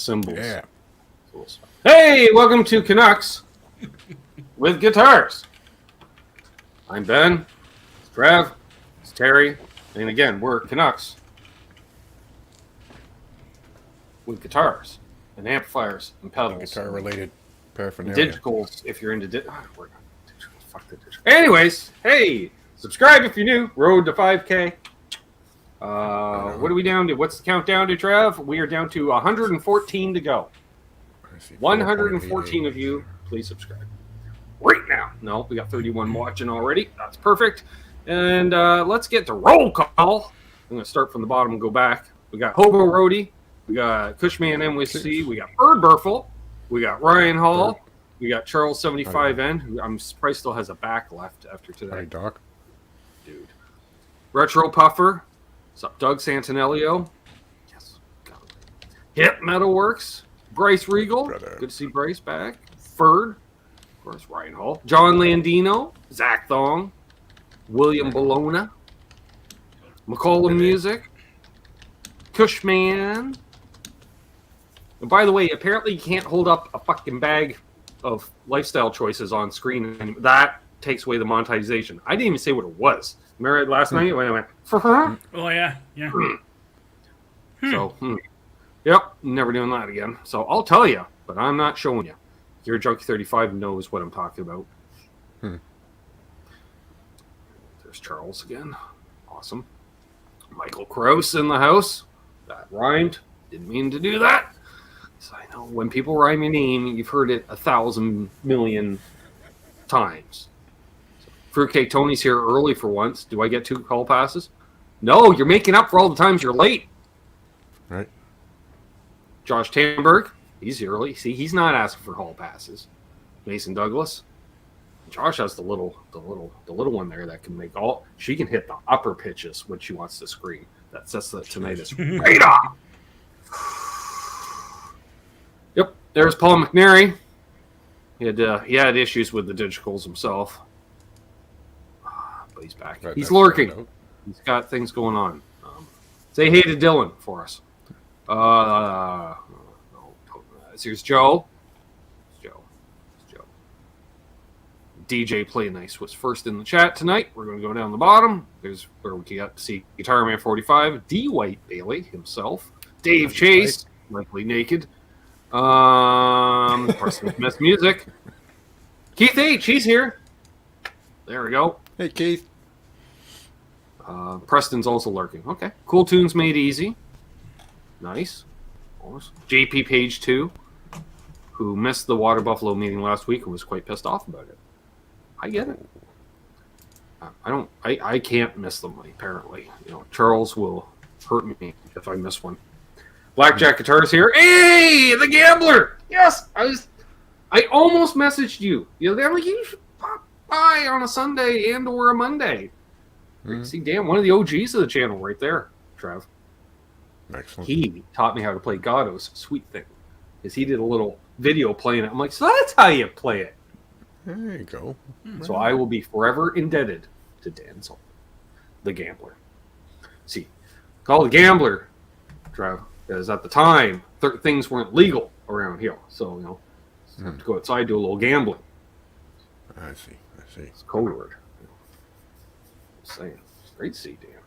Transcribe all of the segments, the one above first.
cymbals. Yeah. Cool stuff. Hey, welcome to Canucks with Guitars. I'm Ben. It's Trev. It's Terry. And again, we're Canucks with guitars and amplifiers and pedals. Guitar-related paraphernalia. Digitals, if you're into we're not digital. Fuck the digital. Anyways, hey, subscribe if you're new. Road to 5K. What are we down to? What's the countdown to, Trev? We are down to 114 to go. 114 of you, please subscribe right now. No, we got 31 watching already. That's perfect. And let's get to roll call. I'm going to start from the bottom and go back. We got Hobo Roadie. We got Cushman MWC. We got Bird Burful. We got Ryan Hall. We got Charles 75N, who I'm surprised still has a back left after today. Hi, Doc. Dude. Retro Puffer. What's up, Doug Santinello? Yes. Hip Metalworks. Bryce Regal. Brother. Good to see Bryce back. Ferd. Of course, Ryan Hall. John Landino. Zach Thong. William Bologna. McCollum Music. Cushman. And by the way, apparently you can't hold up a fucking bag of lifestyle choices on screen. And that takes away the monetization. I didn't even say what it was. Remember last night when I went, Oh, yeah. Yeah. So, yep, never doing that again. So I'll tell you, but I'm not showing you. Your Junkie 35 knows what I'm talking about. There's Charles again. Awesome. Michael Krause in the house. That rhymed. Didn't mean to do that. So I know when people rhyme your name, you've heard it 1,000 million times. Fruitcake Tony's here early for once. Do I get 2 call passes? No, you're making up for all the times you're late. Right. Josh Tamberg, he's early. See, he's not asking for hall passes. Mason Douglas. Josh has the little one there that can make all. She can hit the upper pitches when she wants to scream. That sets the tinnitus right off. Yep, there's Paul McNary. He had issues with the digitals himself, but he's back. He's lurking. He's got things going on. Say hey to Dylan for us. Here's Joe. DJ Play Nice was first in the chat tonight. We're going to go down the bottom. There's where we got to see Guitar Man 45, D. White Bailey himself, Dave Chase, likely naked, Preston Smith Music, Keith H. He's here. There we go. Hey, Keith. Preston's also lurking. Okay. Cool Tunes Made Easy. Nice. JP Page 2, who missed the Water Buffalo meeting last week and was quite pissed off about it. I get it. I can't miss them, apparently. Charles will hurt me if I miss one. Blackjack Guitars here. Hey, the Gambler! Yes! I almost messaged you. They're like, you should pop by on a Sunday and or a Monday. See, damn, one of the OGs of the channel right there, Trev. Excellent. He taught me how to play Gatto's Sweet Thing. Because he did a little video playing it. I'm like, so that's how you play it. There you go. So I will be forever indebted to Dan Sullivan, the Gambler. See, call the Gambler, Trev, because at the time, things weren't legal around here. So, have to go outside, do a little gambling. I see. It's a code word. Just saying. It's great to see Dan.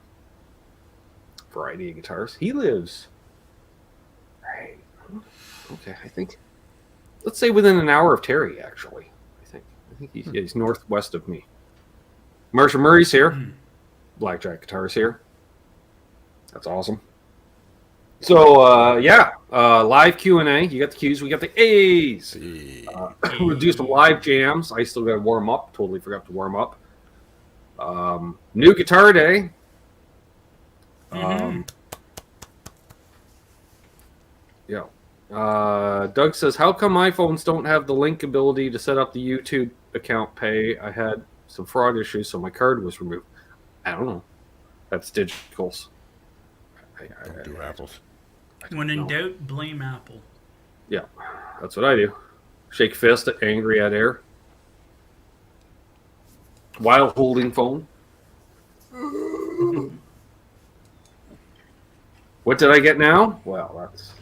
Variety of guitars. He lives. Right. Okay, I think. Let's say within an hour of Terry, actually. I think he's northwest of me. Marsha Murray's here. Blackjack Guitars here. That's awesome. So, live Q&A. You got the Q's, we got the A's. We'll do some live jams. I still got to warm up. Totally forgot to warm up. New Guitar Day. Doug says, how come iPhones don't have the link ability to set up the YouTube account pay? I had some fraud issues, so my card was removed. I don't know. That's digitals. Don't do apples. When in doubt, blame Apple. Yeah, that's what I do. Shake fist, angry at air. While holding phone. What did I get now? Well, that's...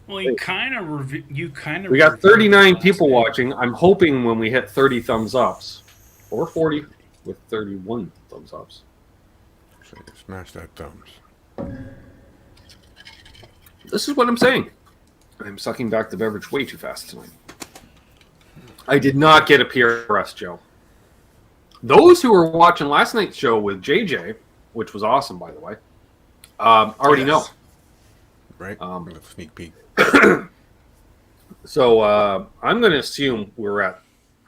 Well, you kind of. We got 39 people watching. I'm hoping when we hit 30 thumbs ups, or 40 with 31 thumbs ups. So smash that thumbs. This is what I'm saying. I'm sucking back the beverage way too fast tonight. I did not get a PRS, Joe. Those who were watching last night's show with JJ, which was awesome, by the way, already know. Right? A sneak peek. So I'm going to assume we're at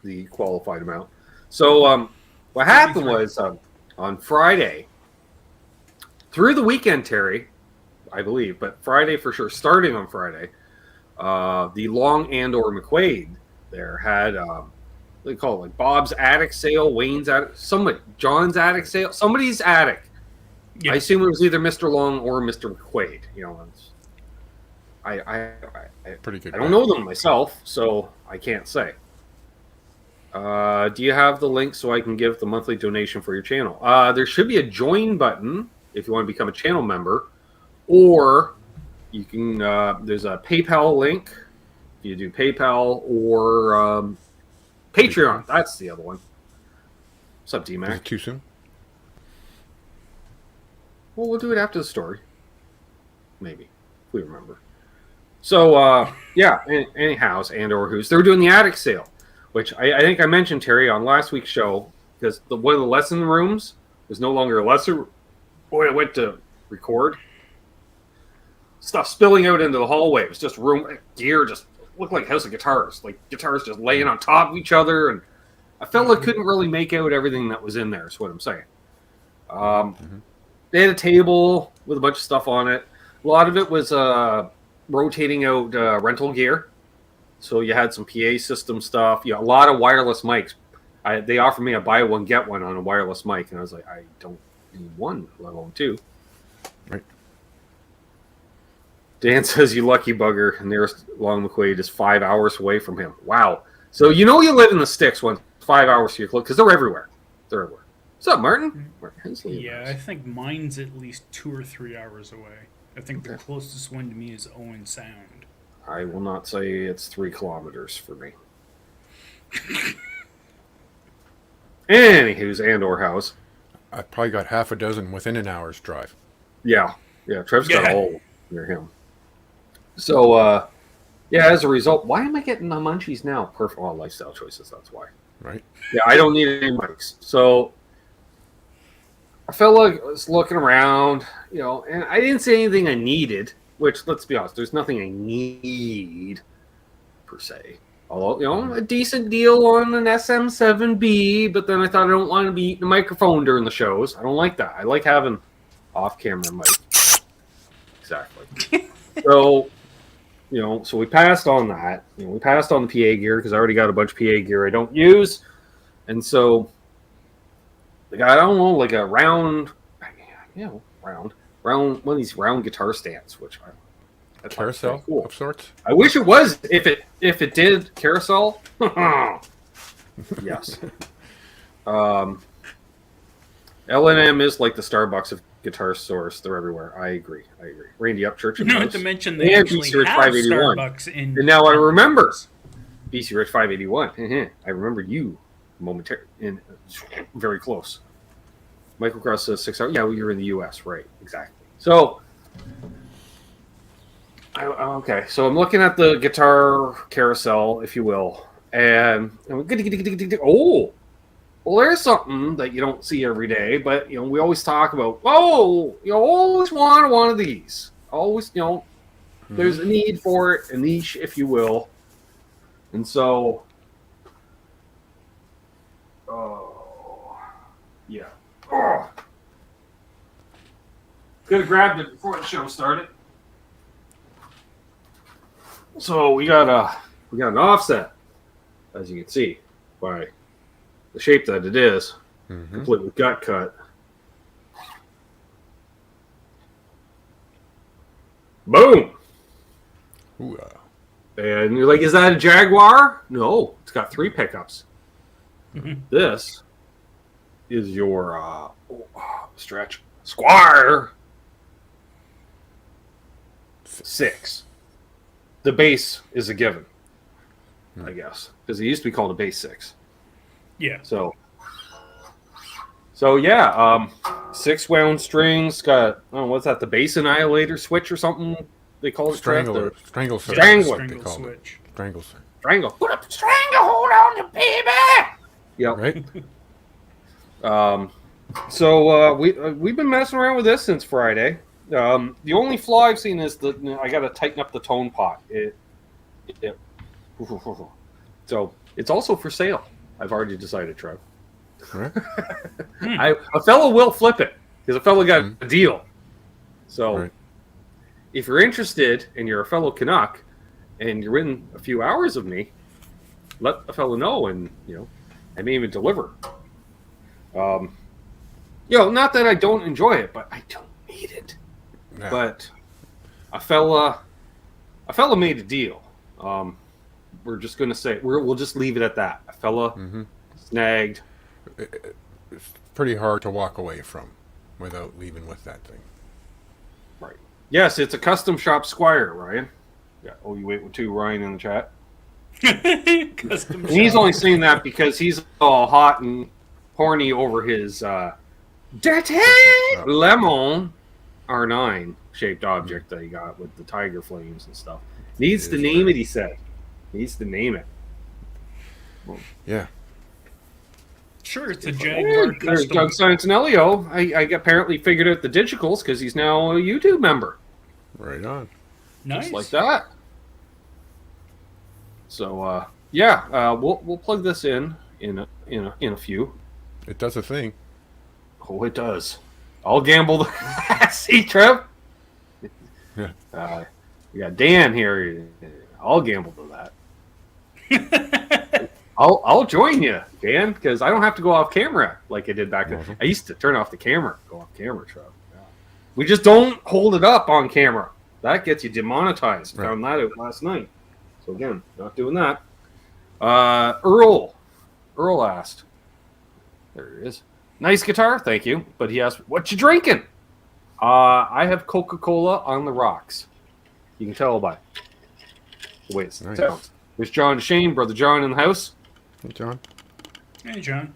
the qualified amount. So what happened was on Friday, through the weekend, Terry, I believe, but Friday for sure, starting on Friday, the Long and or McQuaid there had what do they call it, like Bob's attic sale, Wayne's attic, John's attic sale, somebody's attic. Yeah. I assume it was either Mr. Long or Mr. McQuaid. You know, I pretty good. I don't know them myself, so I can't say. Do you have the link so I can give the monthly donation for your channel? There should be a join button if you want to become a channel member, or you can. There's a PayPal link. If you do PayPal or Patreon, that's the other one. What's up, D-Mac? Is it too soon? Well, we'll do it after the story. Maybe, if we remember. So, yeah, anyhows, and or who's. They were doing the attic sale, which I think I mentioned, Terry, on last week's show, because one of the lesson rooms was no longer a lesson. Boy, I went to record. Stuff spilling out into the hallway. It was just room gear, just looked like House of Guitars. Like guitars just laying on top of each other. And I felt like I couldn't really make out everything that was in there, is what I'm saying. They had a table with a bunch of stuff on it. A lot of it was rotating out rental gear. So you had some PA system stuff. A lot of wireless mics. They offered me a buy one, get one on a wireless mic. And I was like, I don't need one, let alone two. Right. Dan says, you lucky bugger. And nearest Long McQuaid is 5 hours away from him. Wow. So you know you live in the sticks when 5 hours to your close, because they're everywhere. They're everywhere. What's up, Martin? Martin Hensley. Yeah, I think mine's at least 2 or 3 hours away. I think the closest one to me is Owen Sound. I will not say it's 3 kilometers for me. Anywho's and or house. I probably got half a dozen within an hour's drive. Yeah. Trev's got a hole near him. So, yeah, as a result, why am I getting the munchies now? Perfect. Well, lifestyle choices, that's why. Right. Yeah, I don't need any mics. So, I felt like I was looking around, and I didn't see anything I needed, which, let's be honest, there's nothing I need, per se. Although, a decent deal on an SM7B, but then I thought I don't want to be eating the microphone during the shows. I don't like that. I like having off-camera mic. Exactly. So, so we passed on that. We passed on the PA gear because I already got a bunch of PA gear I don't use. And so, I don't know, like a round, round, one of these round guitar stands, which I carousel cool. Of sorts. I wish it was. If it did carousel, yes. L&M is like the Starbucks of guitar stores. They're everywhere. I agree. Randy Upchurch and Not to mention they actually have Starbucks in. And now I remember BC Rich 581. I remember you momentarily, very close. Microcross says 6 hours. Yeah, well, you're in the U.S. Right? Exactly. So. Okay, so I'm looking at the guitar carousel, if you will, and well, there's something that you don't see every day, but we always talk about. You always want one of these. Always, there's a need for it, a niche, if you will, and so, could have grabbed it before the show started. So we got an offset, as you can see, by the shape that it is, complete with gut cut. Boom! Ooh, And you're like, is that a Jaguar? No, it's got 3 pickups. This is your stretch Squire 6. the bass is a given, I guess, because it used to be called a bass 6. Yeah. So yeah, 6 wound strings. Got what's that? The bass annihilator switch or something they call it. Strangler. Trev? Strangle switch. Strangler. Strangle They call switch. it. Strangle switch. Strangle. Put a stranglehold on the baby. Yep. Right? So we've been messing around with this since Friday. The only flaw I've seen is that I got to tighten up the tone pot. So it's also for sale. I've already decided, Trev. Right? A fellow will flip it because a fellow got a deal. So Right. if you're interested and you're a fellow Canuck and you're in a few hours of me, let a fellow know, and I may even deliver. Not that I don't enjoy it, but I don't need it. Yeah. But a fella made a deal. We're just gonna say we'll just leave it at that. A fella snagged. It's pretty hard to walk away from without leaving with that thing. Right. Yes, it's a custom shop Squire, Ryan. Yeah. Oh, you wait with 2 Ryan in the chat. Custom And he's shop. only saying that because he's all hot and horny over his dirty lemon R9 shaped object that he got with the tiger flames and stuff. Needs to name it, he said. Needs to name it. Yeah. Sure, it's a Jaguar There's custom. Doug Santinello. I apparently figured out the digitals because he's now a YouTube member. Right on. Nice. Just like that. So we'll plug this in a few. It does a thing. Oh, it does. I'll gamble. See, Trev. Yeah. We got Dan here. I'll gamble to that. I'll join you, Dan, because I don't have to go off camera like I did back then. I used to turn off the camera, go off camera, Trev. Yeah. We just don't hold it up on camera. That gets you demonetized. Right. Found that out last night. So again, not doing that. Earl asked. There it is. Nice guitar, thank you. But he asked, "What you drinking?" I have Coca-Cola on the rocks. You can tell by the way it Nice. sounds. There's John Shane, brother John in the house. Hey, John. Hey, John.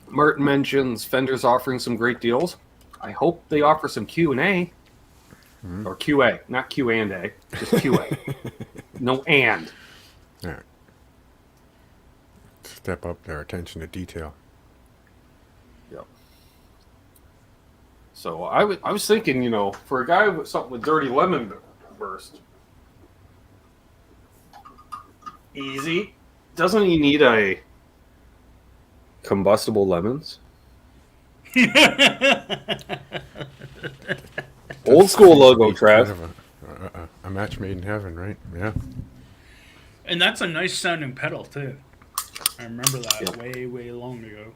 Martin mentions Fender's offering some great deals. I hope they offer some Q&A. Or QA, not Q and A, just QA. No and. Yeah. Step up their attention to detail. Yep. So I was thinking, for a guy with something with dirty lemon burst, easy. Doesn't he need a combustible lemons? Old school logo, Kind Trav. of a match made in heaven, right? Yeah. And that's a nice sounding pedal, too. I remember that Yep. way long ago.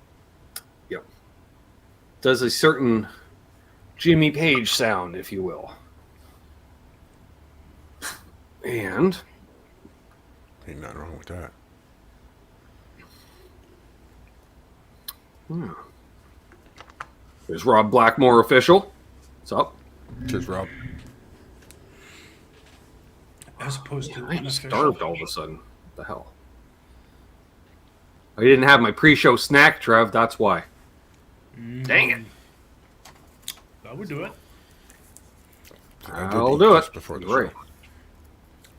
Yep. Does a certain Jimmy Page sound, if you will. And Ain't nothing wrong with that. there's Rob Blackmore official. What's up? Cheers, Rob. As opposed to I'm unofficial. starved all of a sudden. What the hell? I didn't have my pre-show snack, Trev. That's why. Dang it. That would do it. I did I'll eat do just it. before the Great. show.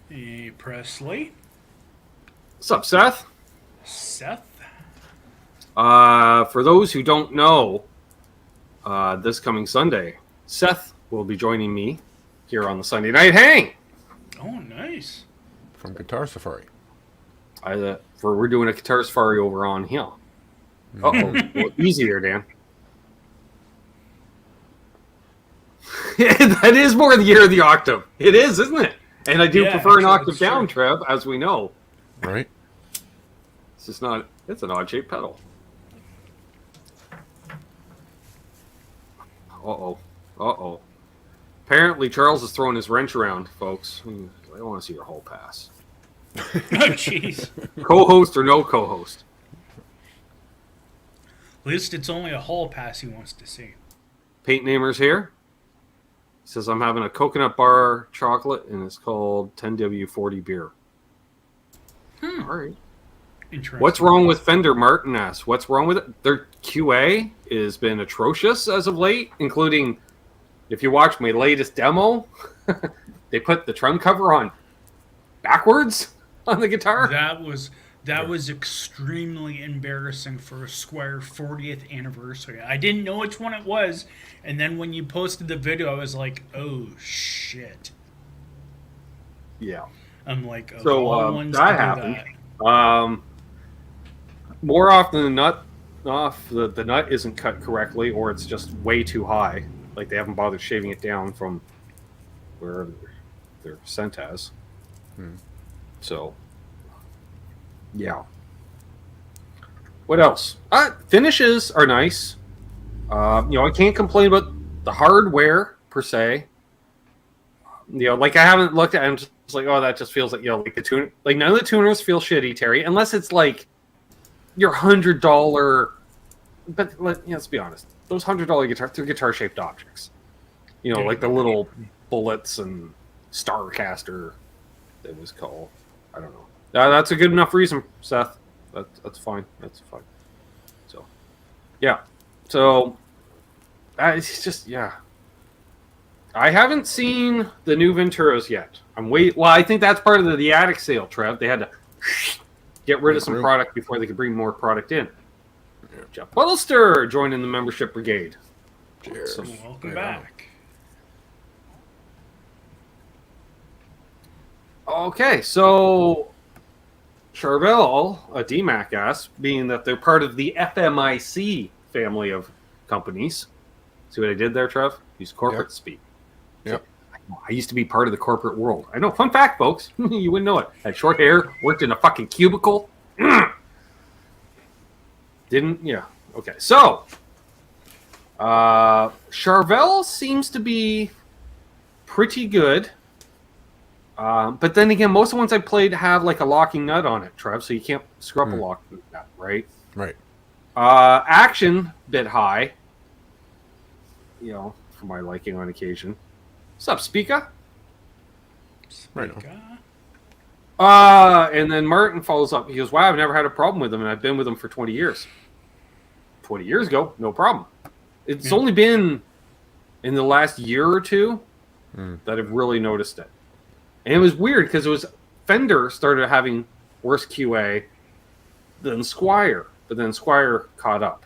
Hey, Presley. What's up, Seth? Seth. For those who don't know, this coming Sunday, Seth will be joining me here on the Sunday Night Hang. Oh, nice. From Guitar Safari. We're doing a guitar safari over on Hill. Uh-oh. Well, easy there, Dan. That is more the year of the octave. It is, isn't it? And I do Yeah, prefer an actually, octave that's down, true. Trev, as we know. Right? It's just not. It's an odd-shaped pedal. Uh-oh. Apparently, Charles is throwing his wrench around, folks. I don't want to see your whole pass. Oh, jeez. Co-host or no co-host? At least it's only a hall pass he wants to see. Paint namers here. says, I'm having a coconut bar chocolate, and it's called 10W40 beer. All right. Interesting. What's wrong with Fender? Martin asks. What's wrong with it? Their QA has been atrocious as of late, including, if you watch my latest demo, they put the trunk cover on backwards on the guitar. That was extremely embarrassing for a Squire 40th anniversary. I didn't know which one it was, and then when you posted the video, I was like, "Oh shit!" Yeah. I'm like, So all ones that to do happened. that. More often than not, the nut isn't cut correctly, or it's just way too high. Like they haven't bothered shaving it down from where they're sent as. So, yeah. What else? Finishes are nice. I can't complain about the hardware per se. Like I haven't looked at it and just like, oh, that just feels like, like the tune. Like none of the tuners feel shitty, Terry, unless it's like your $100. But let's be honest, those $100 guitars, they're guitar-shaped objects. Like the little bullets and Starcaster. It was called. I don't know. That's a good enough reason, Seth. That's fine. That's fine. So, yeah. So, it's just, yeah. I haven't seen the new Venturas yet. Well, I think that's part of the attic sale, Trev. They had to get rid of some product before they could bring more product in. Jeff Buddlester joining the membership brigade. Cheers. So welcome back. Okay, so Charvel, a DMAC asks, being that they're part of the FMIC family of companies. See what I did there, Trev? Use corporate speak. Yep. I used to be part of the corporate world. I know. Fun fact, folks. You wouldn't know it. Had short hair, worked in a fucking cubicle. Didn't, yeah. Okay, so Charvel seems to be pretty good. But then again, most of the ones I played have like a locking nut on it, Trev, so you can't screw up a locking nut, right? Right. Action, bit high. For my liking on occasion. What's up, Speaker? Right. And then Martin follows up. He goes, wow, I've never had a problem with them, and I've been with them for 20 years. 20 years ago, no problem. It's only been in the last year or two that I've really noticed it. And it was weird because it was Fender started having worse QA than Squire, but then Squire caught up.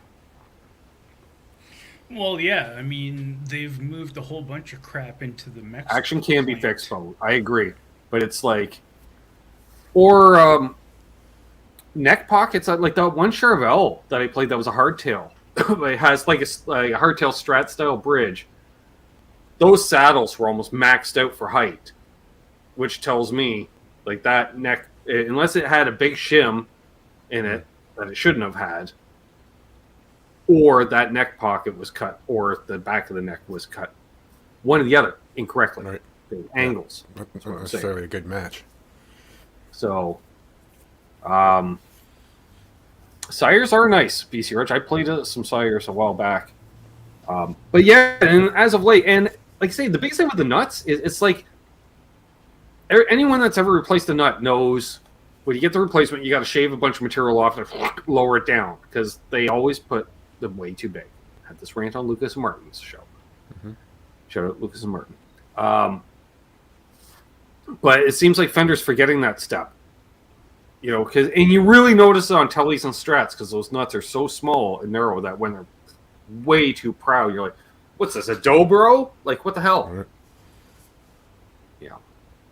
Well, yeah, I mean, they've moved a whole bunch of crap into the Mexico Action can be plant. fixed, though. I agree. But it's like... Or neck pockets, like that one Charvel that I played that was a hardtail. It has like a hardtail Strat-style bridge. Those saddles were almost maxed out for height, which tells me, like, that neck... Unless it had a big shim in it that it shouldn't have had, or that neck pocket was cut, or the back of the neck was cut. One or the other, incorrectly. Right. The angles. Not That's what I'm necessarily a good match. So, Sires are nice, BC Rich. I played some Sires a while back. But yeah, and as of late, and like I say, the biggest thing with the nuts is it's like anyone that's ever replaced a nut knows when you get the replacement, you got to shave a bunch of material off and lower it down because they always put them way too big. I had this rant on Lucas and Martin's show. Shout out Lucas and Martin. But it seems like Fender's forgetting that step. And you really notice it on Tellys and Strats because those nuts are so small and narrow that when they're way too proud, you're like, what's this, a dobro? Like, what the hell? Right. Yeah.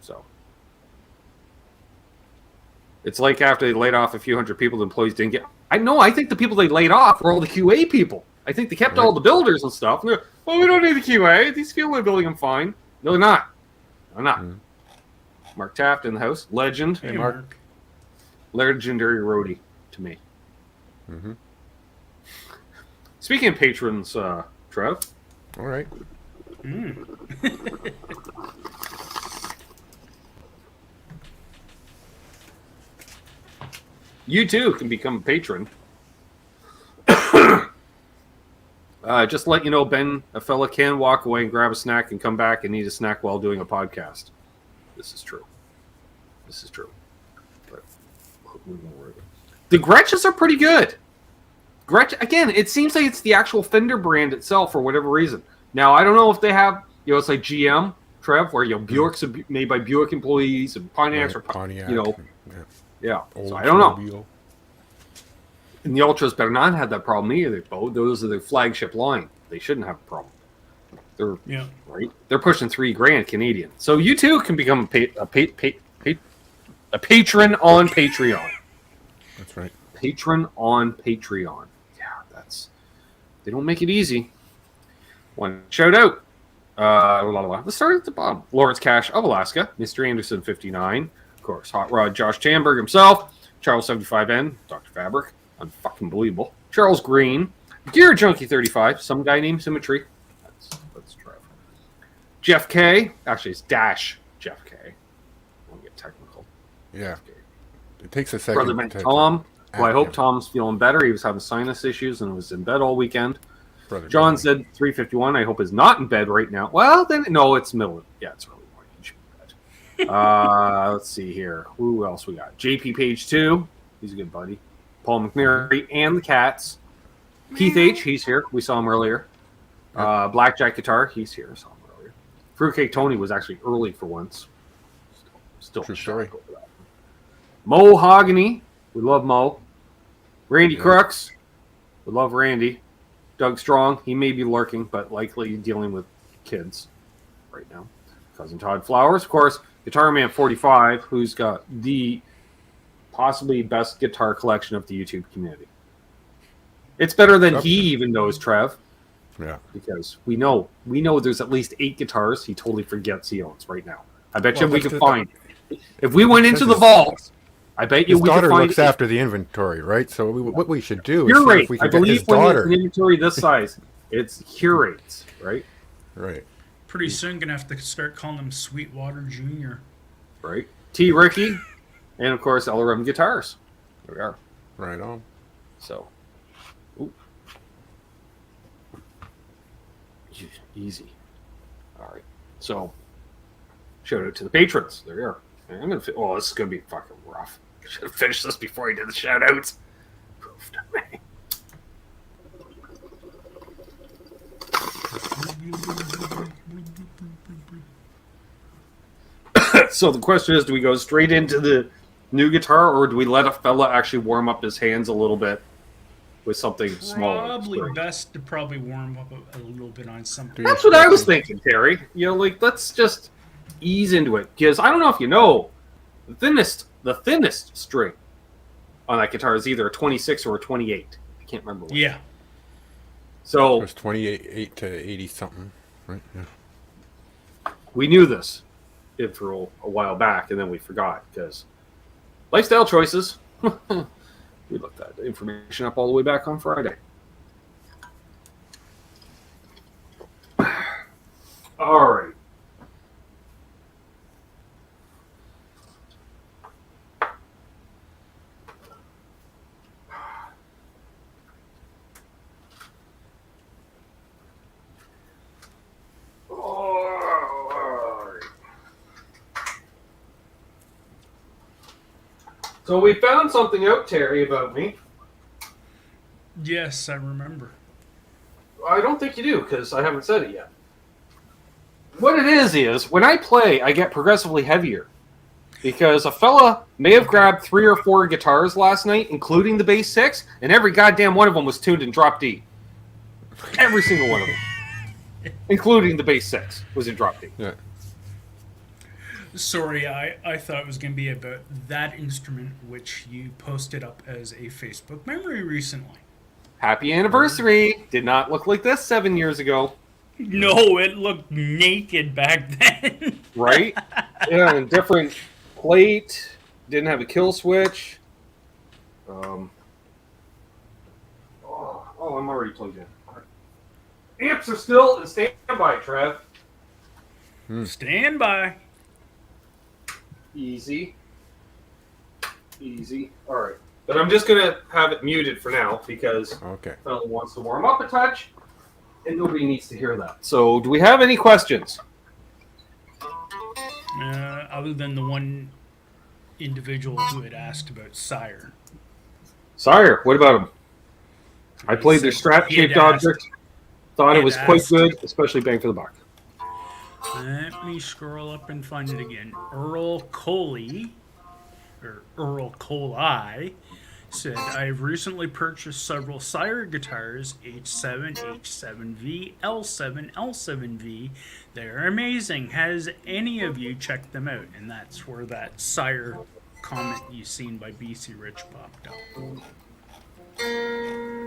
So. It's like after they laid off a few hundred people, the employees didn't get... I think the people they laid off were all the QA people. I think they kept all the builders and stuff. And they're, we don't need the QA. These people are building them fine. No, they're not. They're not. Mark Taft in the house. Legend. Hey, Mark. Legendary roadie to me. Speaking of patrons, Trev. All right. You too can become a patron. Just let you know, Ben, a fella can walk away and grab a snack and come back and eat a snack while doing a podcast. This is true. This is true. But the Gretches are pretty good. Gretsch, again, it seems like it's the actual Fender brand itself for whatever reason. Now, I don't know if they have, it's like GM, Trev, where, Buick's made by Buick employees and Pontiacs Pontiac. Yeah. Old So I don't know. Mobile. And the Ultras better not have that problem either, Bo. Those are the flagship line. They shouldn't have a problem. They're right. They're pushing $3,000 Canadian. So you too can become a patron on Patreon. That's right. Patron on Patreon. Yeah, they don't make it easy. One shout out. Let's start at the bottom. Lawrence Cash of Alaska, Mr. Anderson 59, of course, Hot Rod Josh Chamberg himself, Charles 75N, Dr. Fabric, unfucking believable, Charles Green, Gear Junkie 35, some guy named Symmetry. That's Trev. Jeff K. Actually, it's Dash Jeff K. I'll get technical. Yeah. It takes a second. Brother man Tom. Well, I hope Tom's feeling better. He was having sinus issues and was in bed all weekend. Brother John said 351. I hope is not in bed right now. Well, then, no, it's middle. It's early morning. He should be in bed. Let's see here. Who else we got? JP Page 2. He's a good buddy. Paul McNary and the Cats. Keith H. He's here. We saw him earlier. Blackjack Guitar. He's here. Saw him earlier. Fruitcake Tony was actually early for once. Still True story. Mo Hogany. We love Mo. Randy Crooks. We love Randy. Doug Strong, he may be lurking, but likely dealing with kids right now. Cousin Todd Flowers, of course, Guitar Man 45, who's got the possibly best guitar collection of the YouTube community. It's better than he even knows, Trev. Yeah. Because we know there's at least 8 guitars he totally forgets he owns right now. I bet you we could find. If we went into the vault, I bet you his we could daughter find looks after the inventory, right? So what we should do is You're see right. if we I can get believe his when daughter. it's an inventory this size, it's curates, right? Right. Pretty soon gonna have to start calling him Sweetwater Junior. Right. T. Ricky, and of course LRM Guitars. There we are. Right on. So, easy. All right. So, shout out to the patrons. There you are. I'm gonna. This is gonna be fucking rough. Should have finished this before I did the shout outs. So the question is, do we go straight into the new guitar, or do we let a fella actually warm up his hands a little bit with something smaller? Probably best to warm up a little bit on something. That's what I was thinking, Terry. Let's just ease into it, because I don't know if you know, the thinnest string on that guitar is either a 26 or a 28. I can't remember which. Yeah. So it's 28 to 80 something, right? Yeah. We knew this intro a while back, and then we forgot because lifestyle choices. We looked that information up all the way back on Friday. All right. So we found something out, Terry, about me. Yes, I remember. I don't think you do, because I haven't said it yet. What it is when I play, I get progressively heavier. Because a fella may have grabbed 3 or 4 guitars last night, including the bass 6, and every goddamn one of them was tuned in drop D. Every single one of them. Including the bass 6 was in drop D. Yeah. Sorry, I thought it was going to be about that instrument, which you posted up as a Facebook memory recently. Happy anniversary! Did not look like this 7 years ago. No, it looked naked back then. Right? Yeah, and different plate. Didn't have a kill switch. I'm already plugged in. Amps are still in standby, Trev. Stand by. Easy. All right. But I'm just going to have it muted for now because Okay. fella wants to warm up a touch. And nobody needs to hear that. So, do we have any questions? Other than the one individual who had asked about Sire. Sire, what about him? I played their He had strap-shaped asked- object. Thought he it was had quite asked- good, especially bang for the buck. Let me scroll up and find it again. Earl Coley, or Earl Coley, said, I've recently purchased several Sire guitars, H7, H7V, L7, L7V. They're amazing. Has any of you checked them out? And that's where that Sire comment you seen by BC Rich popped up.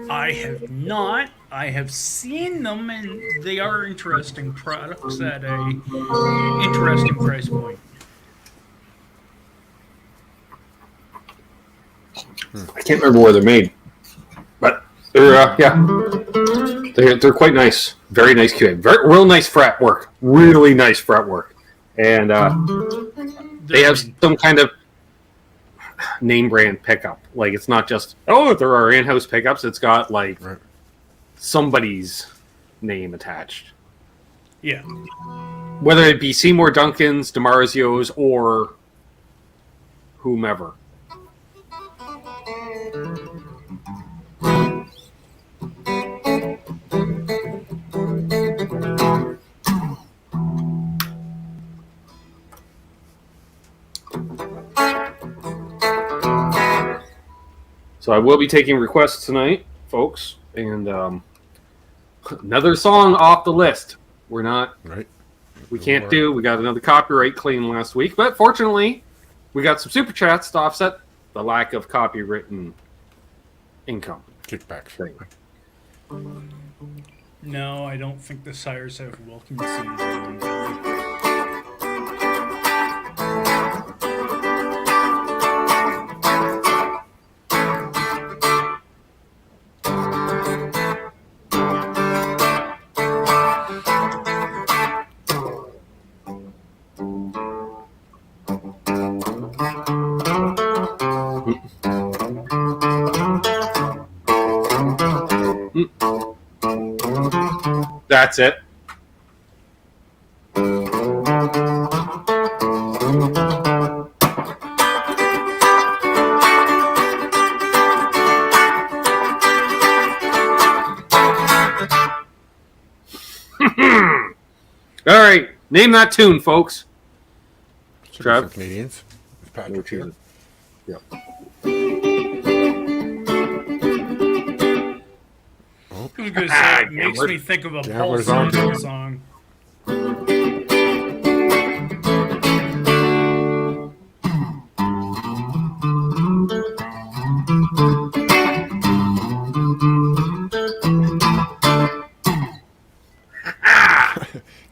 I have not. I have seen them, and they are interesting products at a interesting price point. I can't remember where they're made, but they're they're quite nice. Very nice QA. Real nice fret work. Really nice fret work, and they have some kind of name brand pickup. Like it's not just there are in-house pickups. It's got like somebody's name attached. Yeah. Whether it be Seymour Duncan's, DiMarzio's, or whomever. So I will be taking requests tonight, folks, and another song off the list. We're not. Right. We can't do. We got another copyright claim last week, but fortunately, we got some super chats to offset the lack of copywritten income. Kickbacks. No, I don't think the Sires have Wilkinson's on Billy. That's it. All right, name that tune, folks. Trev? Canadians. It's Patrick here. Yep. I was gonna say, it makes me think of a Paul Gambler's on. Simon song.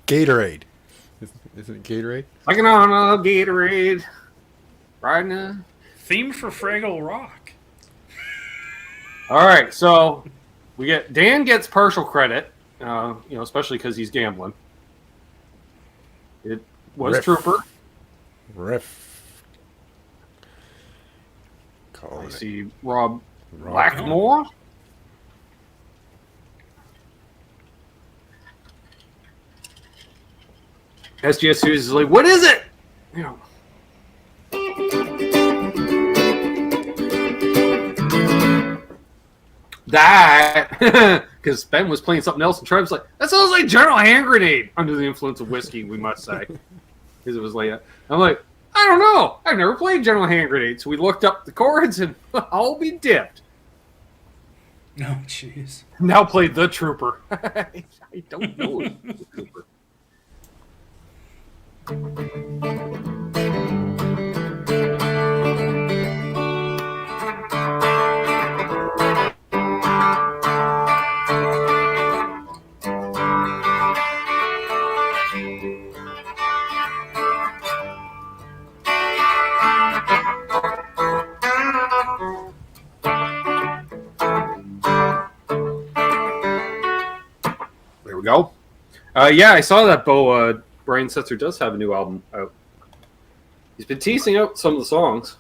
Gatorade. Isn't it Gatorade? Like on a Gatorade. Riding a... Theme for Fraggle Rock. All right, so we get Dan gets partial credit, especially because he's gambling. It was Riff. Trooper. Riff. I Calling it. see Rob Rob. Blackmore. SGS News is like, what is it? You know. That, because Ben was playing something else, and Trevor's like, that sounds like General Hand Grenade. Under the influence of whiskey, we must say. Because it was like, I'm like, I don't know. I've never played General Hand Grenade. So we looked up the chords, and I'll be dipped. No, jeez. Now played The Trooper. I don't know The Trooper. There we go. Yeah, I saw that Bo. Brian Setzer does have a new album out. He's been teasing out some of the songs.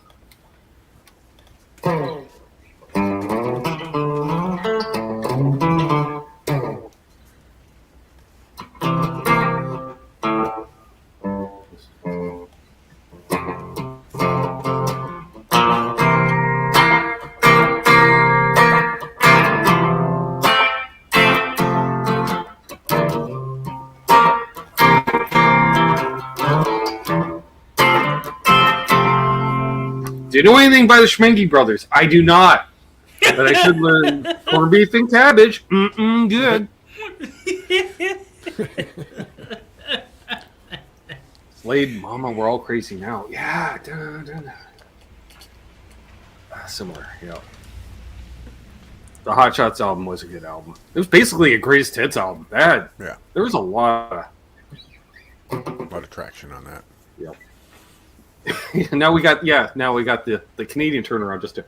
Do you know anything by the Schmenke brothers? I do not. But I should learn corned beef and cabbage. Good. Slade, Mama, we're all crazy now. Yeah. Similar, yeah. The Hot Shots album was a good album. It was basically a greatest hits album. There was a lot of traction on that. Yep. now we got the Canadian turnaround just to.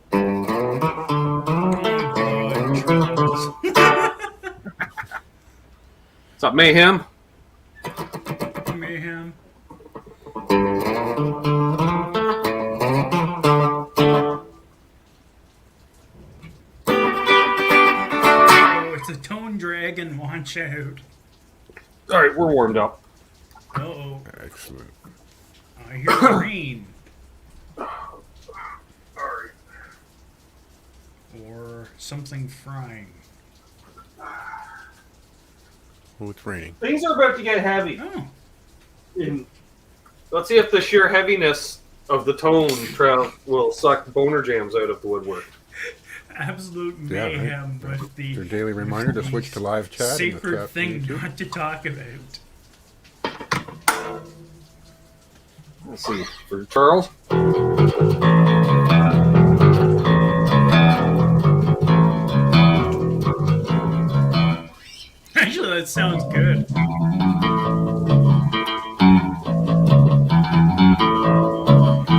What's up, Mayhem? Mayhem. It's a tone dragon. Watch out. All right, we're warmed up. Uh-oh. Excellent. I hear rain. All right. Or something frying. Oh, it's raining. Things are about to get heavy. Oh. Let's see if the sheer heaviness of the tone will suck boner jams out of the woodwork. Absolute mayhem with the your daily reminder to switch to live chat. Sacred thing not to talk about. Let's see. For Charles. Actually, that sounds good.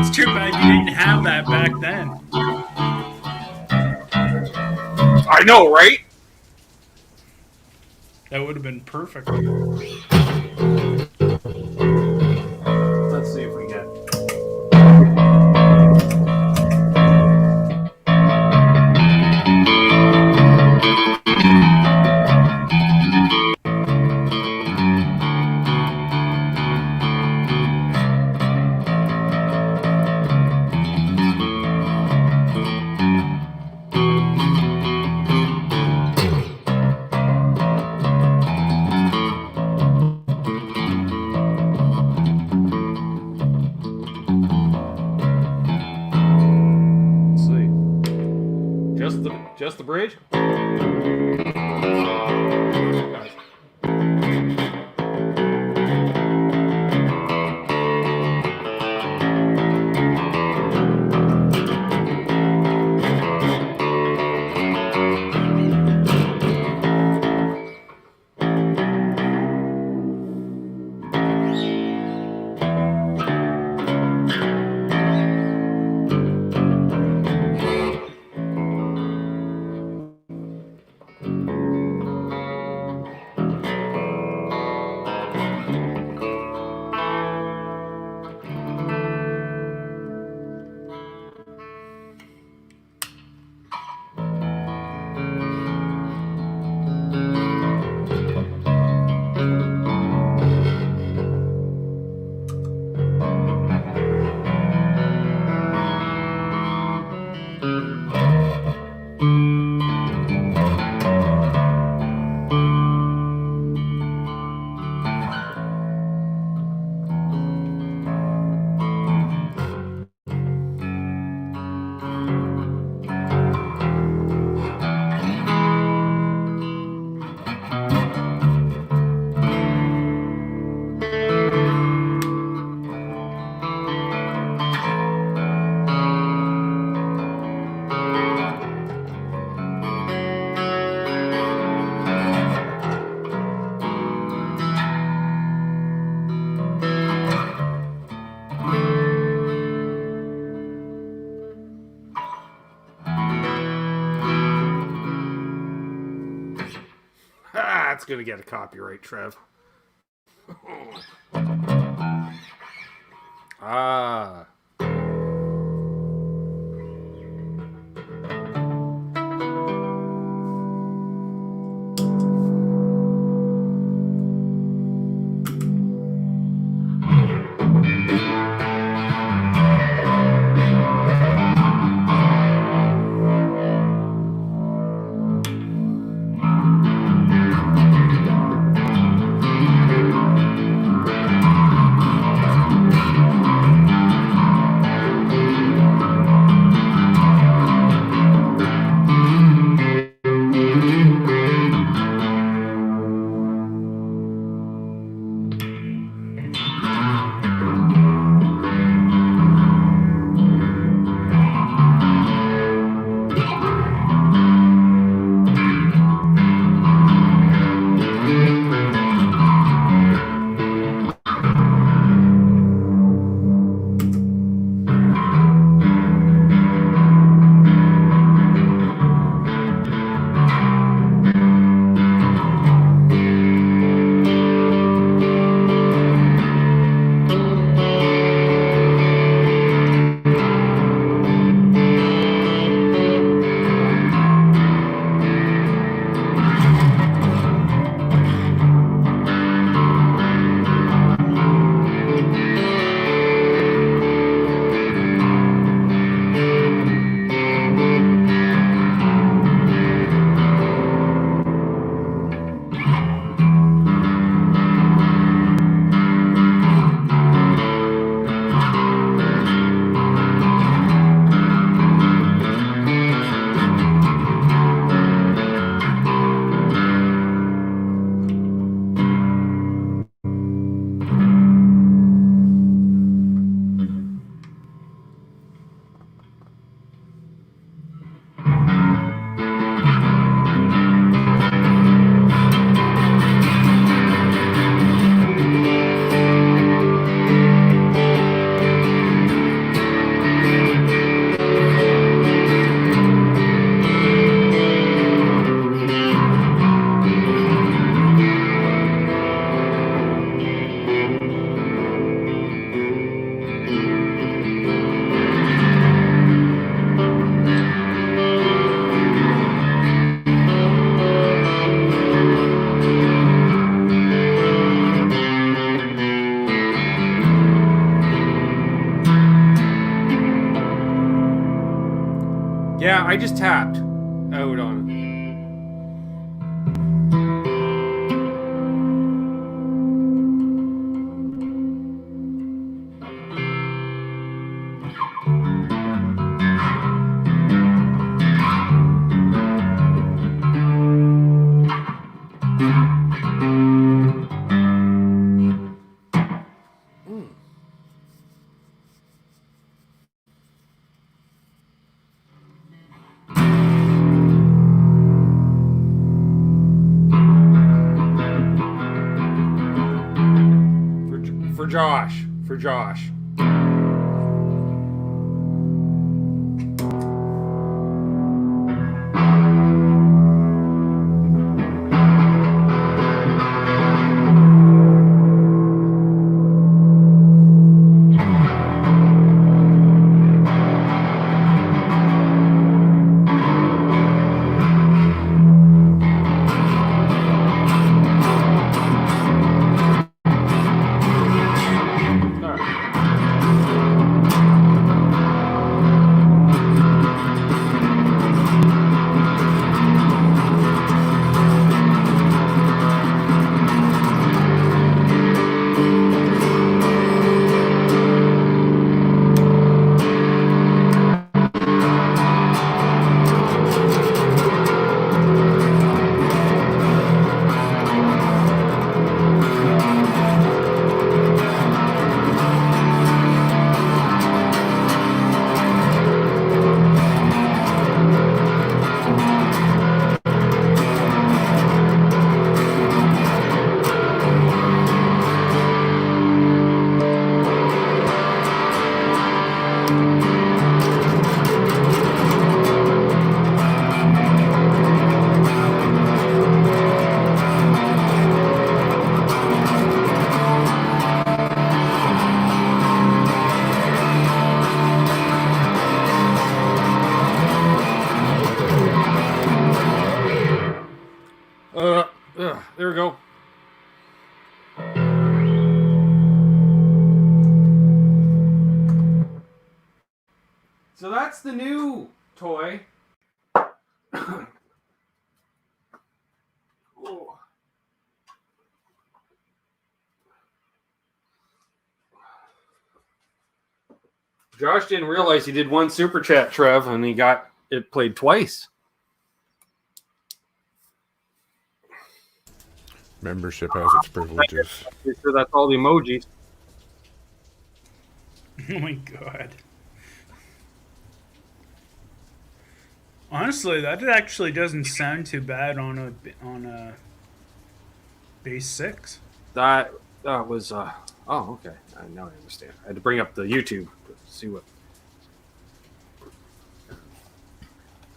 It's too bad you didn't have that back then. I know, right? That would have been perfect. Let's see if we get. Just the bridge? That's going to get a copyright, Trev. Ah. Yeah, I just tapped out on it. For Josh. There we go. So that's the new toy. Oh. Josh didn't realize he did one super chat, Trev, and he got it played twice. Membership has its privileges. Pretty sure that's all the emojis. Oh my god. Honestly, that actually doesn't sound too bad on a bass 6. That was oh, okay. Now I understand. I had to bring up the YouTube to see what.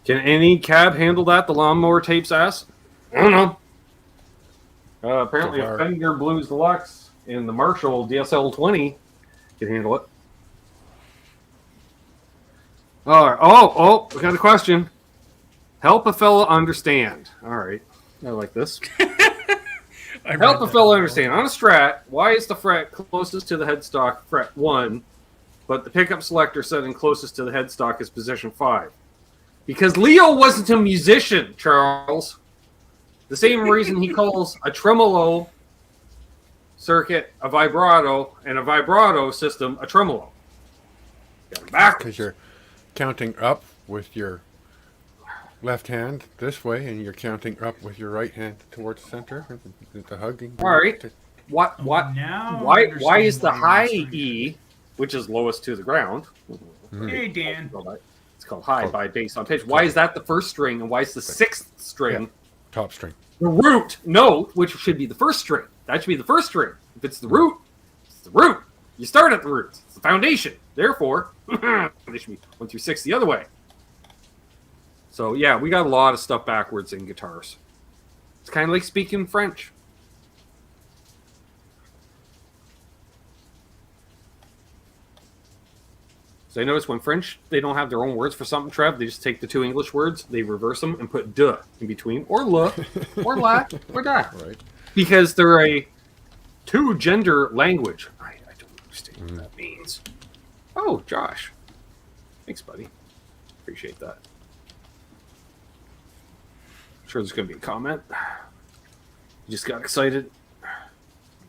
Can any cab handle that? The lawnmower tapes ass? I don't know. Apparently, a Fender Blues Deluxe and the Marshall DSL 20 can handle it. All right. Oh, we got a question. Help a fella understand. All right. I like this. Help a fella understand. On a Strat, why is the fret closest to the headstock fret 1, but the pickup selector setting closest to the headstock is position 5? Because Leo wasn't a musician, Charles. The same reason he calls a tremolo circuit a vibrato and a vibrato system a tremolo. Because you're counting up with your left hand this way, and you're counting up with your right hand towards the center. The hugging. All right. What? Now Why is the high E, which is lowest to the ground? Hey, Dan. It's called high by bass on pitch. Why is that the first string, and why is the sixth string top string? The root note, which should be the first string. That should be the first string. If it's the root, it's the root. You start at the root. It's the foundation. Therefore, they should be 1 through 6 the other way. So, yeah, we got a lot of stuff backwards in guitars. It's kind of like speaking French. So I notice when French, they don't have their own words for something, Trev. They just take the two English words, they reverse them, and put de in between, or le, or la, or da. Right. Because they're a two-gender language. I don't understand what that means. Oh, Josh. Thanks, buddy. Appreciate that. sure there's going to be a comment. You just got excited.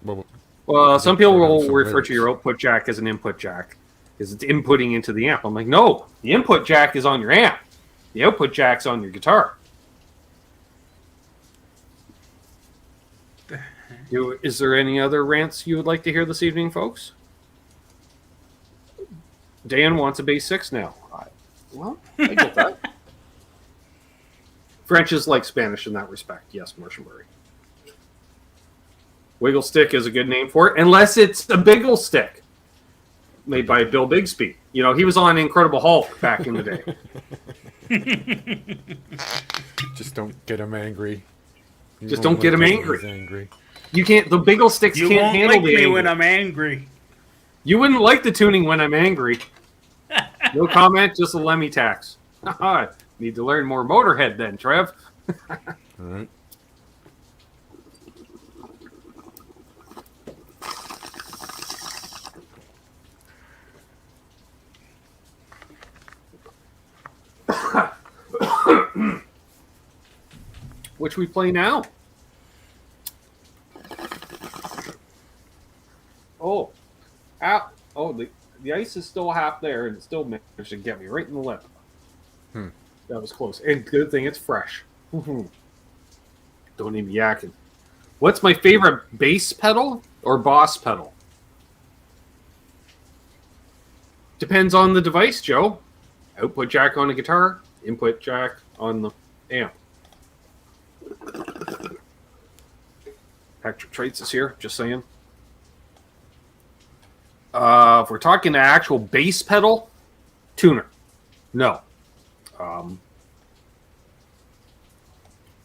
Well, Some people will some refer lyrics. to your output jack as an input jack because it's inputting into the amp. I'm like, no, the input jack is on your amp. The output jack's on your guitar. Is there any other rants you would like to hear this evening, folks? Dan wants a bass 6 now. Well, I get that. French is like Spanish in that respect. Yes, Marshallberry. Wiggle stick is a good name for it, unless it's a Biggle stick made by Bill Bixby. You know, he was on Incredible Hulk back in the day. Just don't get him angry. Just don't get him angry. He's angry. You can't. The Biggle sticks You can't won't handle like the me anger. when I'm angry. You wouldn't like the tuning when I'm angry. No comment, just a Lemmy tax. Need to learn more Motorhead then, Trev. All right. Which we play now. Oh. Ow. Oh, the ice is still half there, and it still managed to get me right in the lip. That was close. And good thing it's fresh. Don't need me yakking. What's my favorite bass pedal or boss pedal? Depends on the device, Joe. Output jack on a guitar, input jack on the amp. Patrick Traits is here, just saying. If we're talking an actual bass pedal, tuner. No.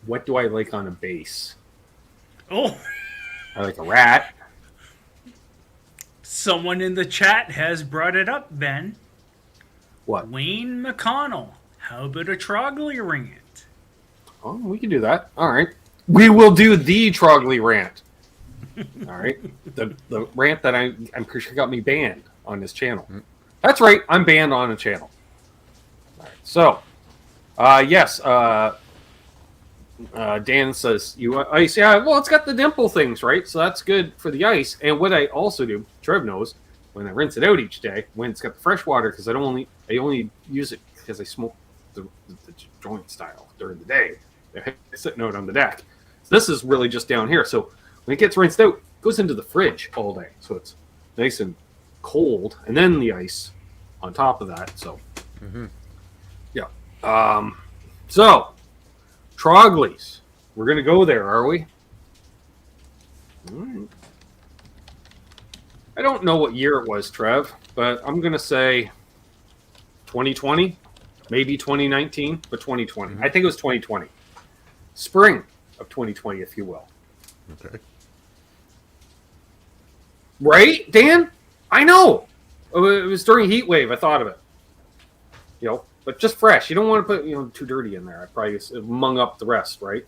What do I like on a bass? Oh, I like a Rat. someone in the chat has brought it up, Ben. What? Wayne McConnell. How about a Trogly ring it? Oh, we can do that. All right. We will do the Trogly rant. All right. The rant that I'm pretty sure got me banned on this channel. That's right. I'm banned on a channel. All right. So, yes. Dan says you ice. Yeah. Well, it's got the dimple things, right? So that's good for the ice. And what I also do, Trev knows, when I rinse it out each day, when it's got the fresh water, because I only use it because I smoke the joint style during the day. It's sitting out on the deck. So this is really just down here. So when it gets rinsed out, it goes into the fridge all day. So it's nice and cold, and then the ice on top of that. So, yeah. So, Troglys. We're going to go there, are we? All right. I don't know what year it was, Trev, but I'm going to say 2020, maybe 2019, but 2020. I think it was 2020. Spring of 2020, if you will. Okay. Right, Dan? I know. It was during heat wave. I thought of it. You know, but just fresh. You don't want to put too dirty in there. I probably mung up the rest, right?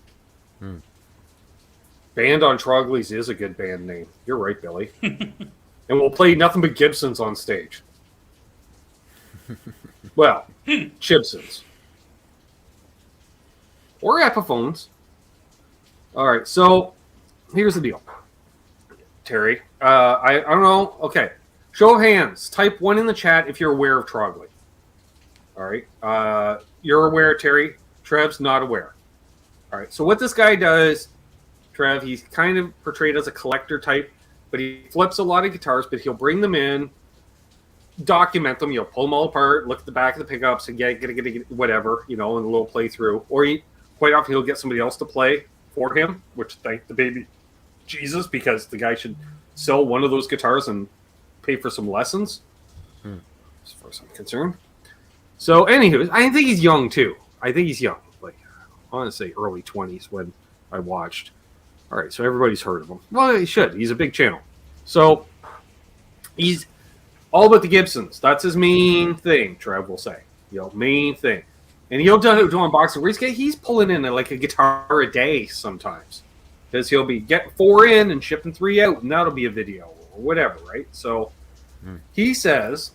Band on Troglys is a good band name. You're right, Billy. And we'll play nothing but Gibsons on stage. Well, Chibsons. Or Epiphones. All right, so here's the deal. Terry, I don't know. Okay, show of hands. Type 1 in the chat if you're aware of Trogly. All right, you're aware, Terry. Trev's not aware. All right, so what this guy does, Trev, he's kind of portrayed as a collector type, but he flips a lot of guitars, but he'll bring them in, document them, pull them all apart, look at the back of the pickups, and get whatever, in a little playthrough. Or quite often he'll get somebody else to play for him, which thank the baby Jesus, because the guy should sell one of those guitars and pay for some lessons, as far as I'm concerned. So, anywho, I think he's young, too. I think he's young. Like, I want to say early 20s when I watched. All right, so everybody's heard of him. Well, he should. He's a big channel. So, he's all about the Gibsons. That's his main thing, Trev will say. Main thing. And he'll do unboxing where he's pulling in like a guitar a day sometimes. Because he'll be getting 4 in and shipping 3 out, and that'll be a video or whatever, right? So, he says,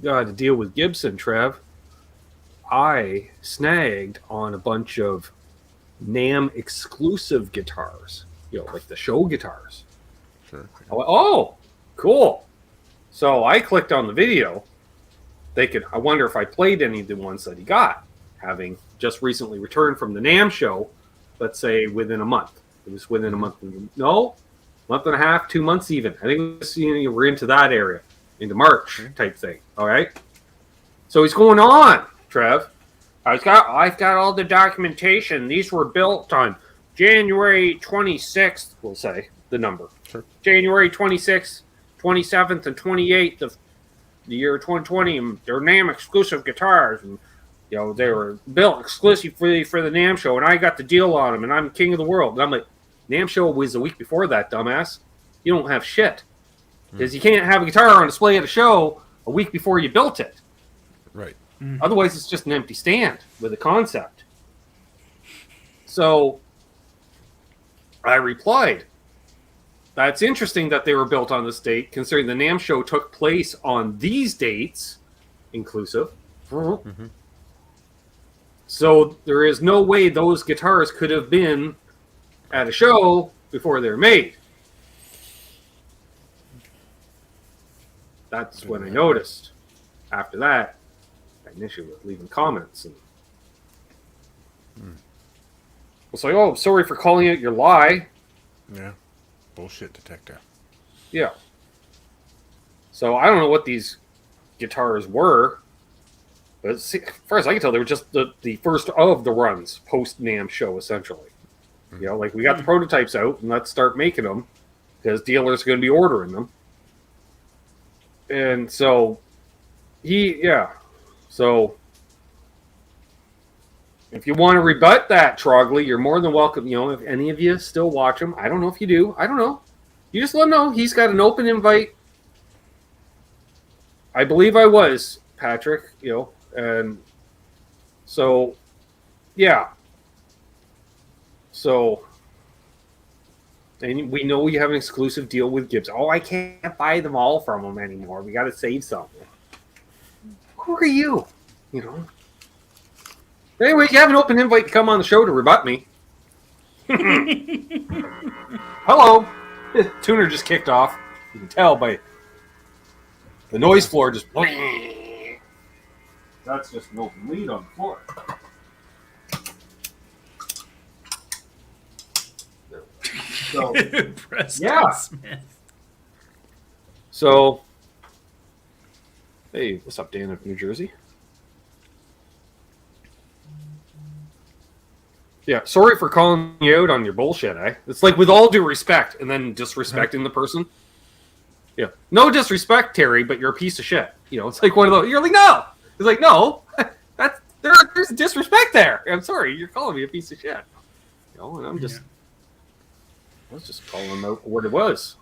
to deal with Gibson, Trev, I snagged on a bunch of NAMM exclusive guitars, like the show guitars. Sure. I went, oh, cool. So I clicked on the video. I wonder if I played any of the ones that he got, having just recently returned from the NAMM show, let's say within a month. It was within a month. No, month and a half, 2 months even. I think we're into that area, into March type thing. All right. So he's going on, Trev. I've got all the documentation. These were built on January 26th, we'll say the number. Sure. January 26th, 27th, and 28th of the year 2020. And they're NAMM exclusive guitars. And, they were built exclusively for the NAMM show. And I got the deal on them. And I'm king of the world. And I'm like, NAMM show was a week before that, dumbass. You don't have shit. Because you can't have a guitar on display at a show a week before you built it. Right. Otherwise, it's just an empty stand with a concept. So I replied, that's interesting that they were built on this date, considering the NAMM show took place on these dates, inclusive. Mm-hmm. So there is no way those guitars could have been at a show before they were made. That's when I noticed. After that, I had an issue with leaving comments. And it's like, oh, sorry for calling out your lie. Yeah. Bullshit detector. Yeah. So I don't know what these guitars were. But as far as I can tell, they were just the first of the runs post-NAMM show, essentially. Like we got the prototypes out, and let's start making them. Because dealers are going to be ordering them. And so, So, if you want to rebut that, Trogly, you're more than welcome. If any of you still watch him, I don't know if you do. I don't know. You just let him know. He's got an open invite. I believe I was, Patrick, and so, yeah. So, and we know you have an exclusive deal with Gibbs. Oh, I can't buy them all from them anymore. We got to save some. Who are you? Anyway, you have an open invite to come on the show to rebut me. Hello. Tuner just kicked off. You can tell by the noise floor just. That's just an open lead on the floor. So, yeah. Smith. So, hey, what's up, Dan of New Jersey? Yeah, sorry for calling you out on your bullshit, eh? It's like with all due respect, and then disrespecting the person. Yeah, no disrespect, Terry, but you're a piece of shit. It's like one of those. You're like, no. It's like, no. There's disrespect there. I'm sorry, you're calling me a piece of shit. And I'm just. I was just calling him out for what it was.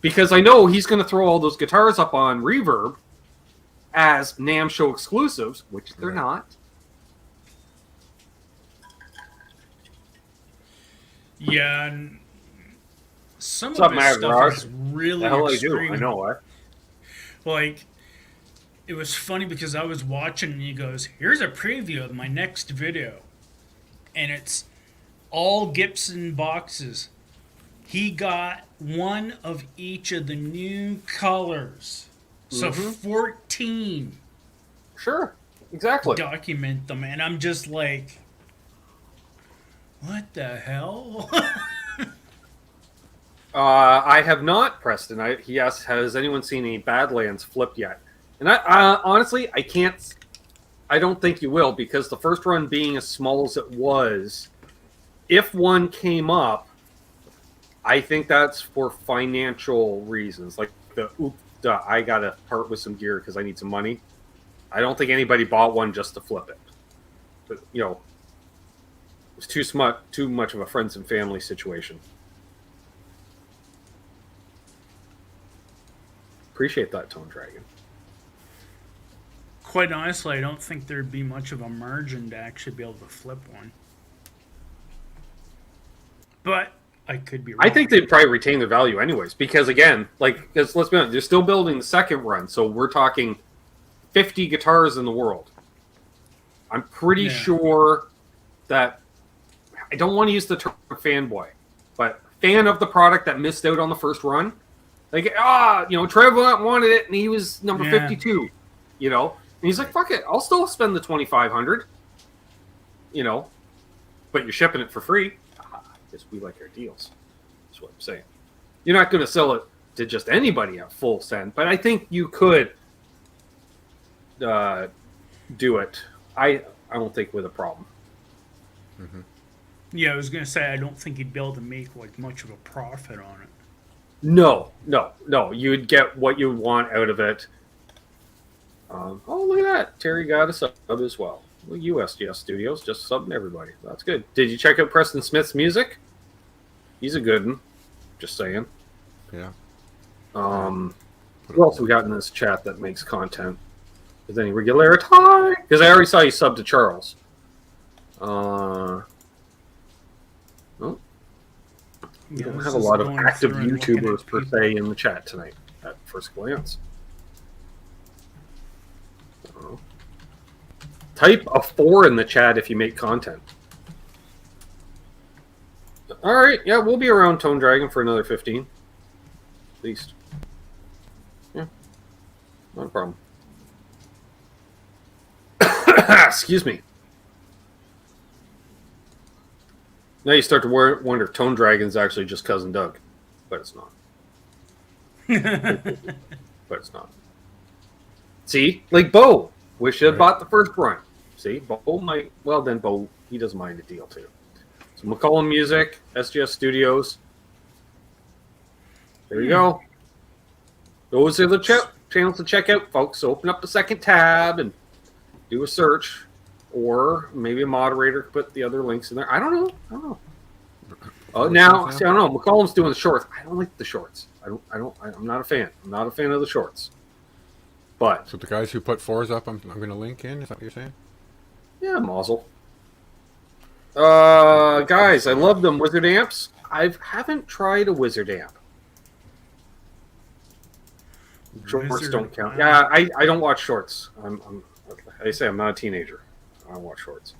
Because I know he's going to throw all those guitars up on Reverb as NAMM show exclusives, which they're not. Yeah, and some What's of up, his Matt stuff Rogers? is really The hell extreme. I do. I know, eh? Like, it was funny because I was watching and he goes, here's a preview of my next video. And it's all Gibson boxes. He got one of each of the new colors. So 14. Sure. Exactly. Document them. And I'm just like, what the hell? I have not, Preston. He asked, has anyone seen any Badlands flipped yet? And I honestly, I don't think you will, because the first run being as small as it was, if one came up, I think that's for financial reasons. Like, I got to part with some gear because I need some money. I don't think anybody bought one just to flip it. But, it was too much of a friends and family situation. Appreciate that, Tone Dragon. Quite honestly, I don't think there'd be much of a margin to actually be able to flip one. But I could be wrong. I think they'd probably retain their value anyways, because again, let's be honest, they're still building the second run, so we're talking 50 guitars in the world. I'm pretty sure that I don't want to use the term fanboy, but fan of the product that missed out on the first run. Like, Trev wanted it, and he was number 52, And he's like, fuck it, I'll still spend the $2,500, but you're shipping it for free. I guess we like our deals. That's what I'm saying. You're not going to sell it to just anybody at full send, but I think you could do it. I don't think with a problem. Mm-hmm. Yeah, I was going to say, I don't think you'd be able to make like much of a profit on it. No. You'd get what you want out of it. Look at that. Terry got a sub as well. USGS Studios, just subbing everybody. That's good. Did you check out Preston Smith's music? He's a good one. Just saying. Yeah. Who else we got in this chat that makes content? Is any regularity? Because I already saw you sub to Charles. We don't have a lot of active YouTubers per se in the chat tonight at first glance. Type a 4 in the chat if you make content. All right, yeah, we'll be around Tone Dragon for another 15, at least. Yeah, not a problem. Excuse me. Now you start to wonder if Tone Dragon's actually just Cousin Doug, but it's not. But it's not. See, like Bo, wish he had bought the first run. See, Bo might. Well, then Bo, he doesn't mind a deal too. So McCollum Music, SGS Studios. There you go. Those are the channels to check out, folks. So open up the second tab and do a search, or maybe a moderator could put the other links in there. I don't know. Oh, now see, I don't know. McCollum's doing the shorts. I don't like the shorts. I'm not a fan. I'm not a fan of the shorts. But so the guys who put 4s up, I'm going to link in. Is that what you're saying? Yeah, Mazel. Guys, I love them Wizard amps. I haven't tried a Wizard amp. Shorts don't count. Yeah, I don't watch shorts. I say I'm not a teenager. I don't watch shorts.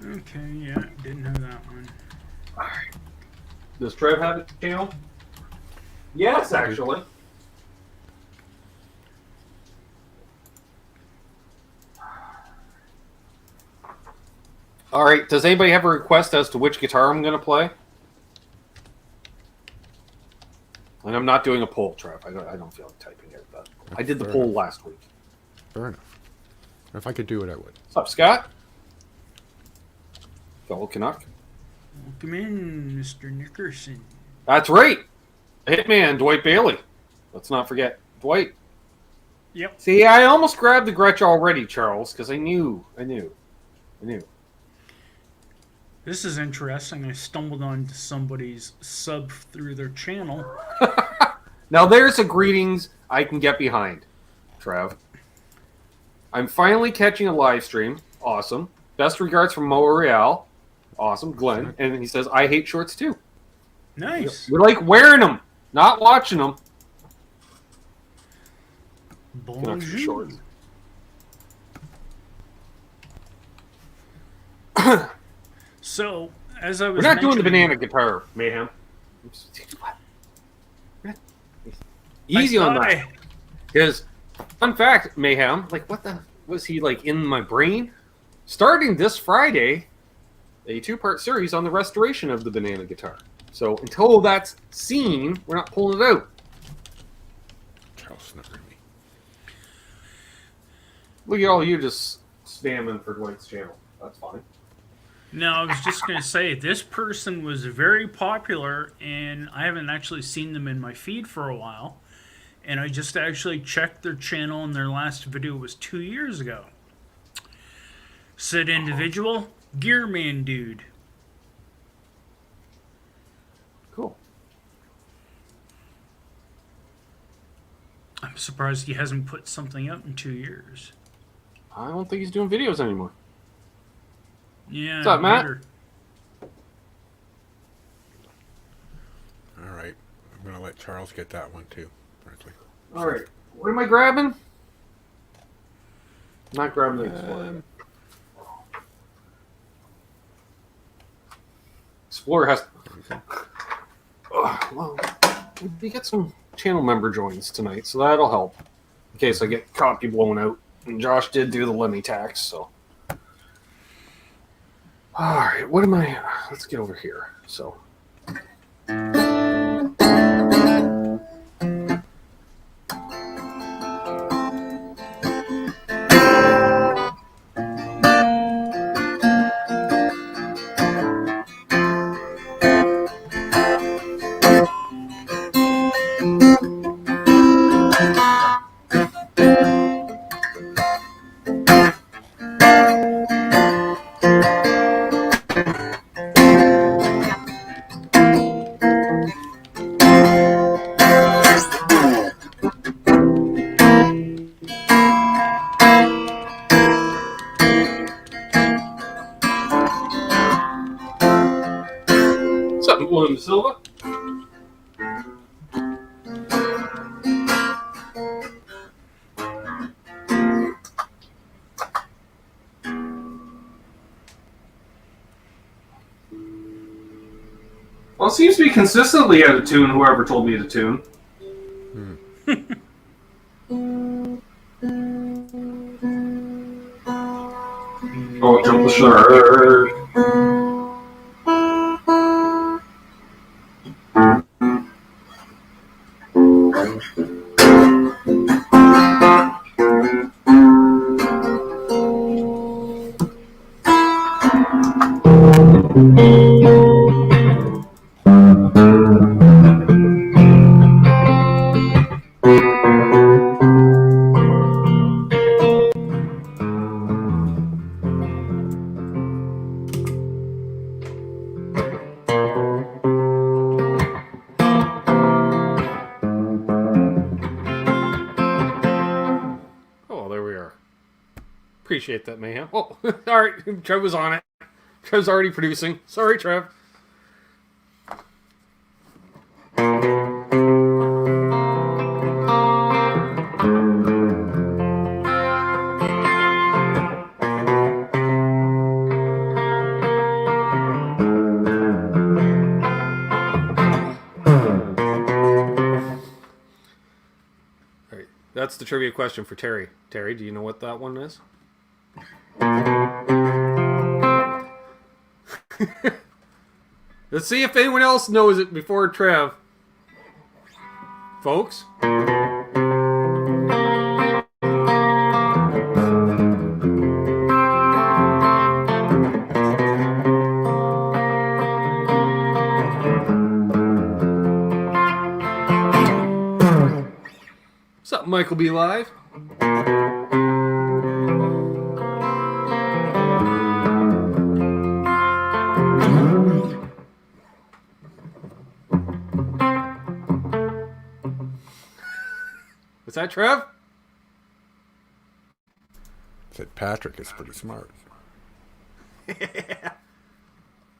Okay, yeah, didn't know that one. All right. Does Trev have a channel? Yes, actually. All right. Does anybody have a request as to which guitar I'm going to play? And I'm not doing a poll, Trev. I don't feel like typing it, but I did the poll last week. Fair enough. If I could do it, I would. What's up, Scott? Fellow Canuck. Welcome in, Mr. Nickerson. That's right. Hitman, Dwight Bailey. Let's not forget Dwight. Yep. See, I almost grabbed the Gretsch already, Charles, because I knew. This is interesting. I stumbled onto somebody's sub through their channel. Now there's a greetings I can get behind, Trev. I'm finally catching a live stream. Awesome. Best regards from Montreal. Awesome. Glenn. And he says, I hate shorts too. Nice. We like wearing them, not watching them. Bonjour. Shorts. So, as I was We're not doing the banana guitar, Mayhem. Easy on that. Because, fun fact, Mayhem, like, what the, was he, like, in my brain? Starting this Friday, a 2-part series on the restoration of the banana guitar. So, until that's seen, we're not pulling it out. Charles snookered me. Look at all you just spamming for Dwight's channel. That's fine. No, I was just going to say, this person was very popular, and I haven't actually seen them in my feed for a while. And I just actually checked their channel, and their last video was 2 years ago. Said individual, Gearman Dude. Cool. I'm surprised he hasn't put something out in 2 years. I don't think he's doing videos anymore. Yeah. What's up, Matt? Better. going to let Charles get that one too, frankly. All right. What am I grabbing? Not grabbing the Explorer. Explorer has. Well, we get some channel member joins tonight, so that'll help. In case I get copy blown out. And Josh did do the Lemmy tax, so. Alright, what am I. Let's get over here. So. William Silva. Well, it seems to be consistently out of tune, whoever told me to tune. Oh, jump the shark. Appreciate that, mayhem. Oh, all right. Trev was on it. Trev's already producing. Sorry, Trev. All right. That's the trivia question for Terry. Terry, do you know what that one is? Let's see if anyone else knows it before Trev. Folks? What's up, Michael B. Live? What's that, Trev? Said Patrick is pretty smart. Yeah.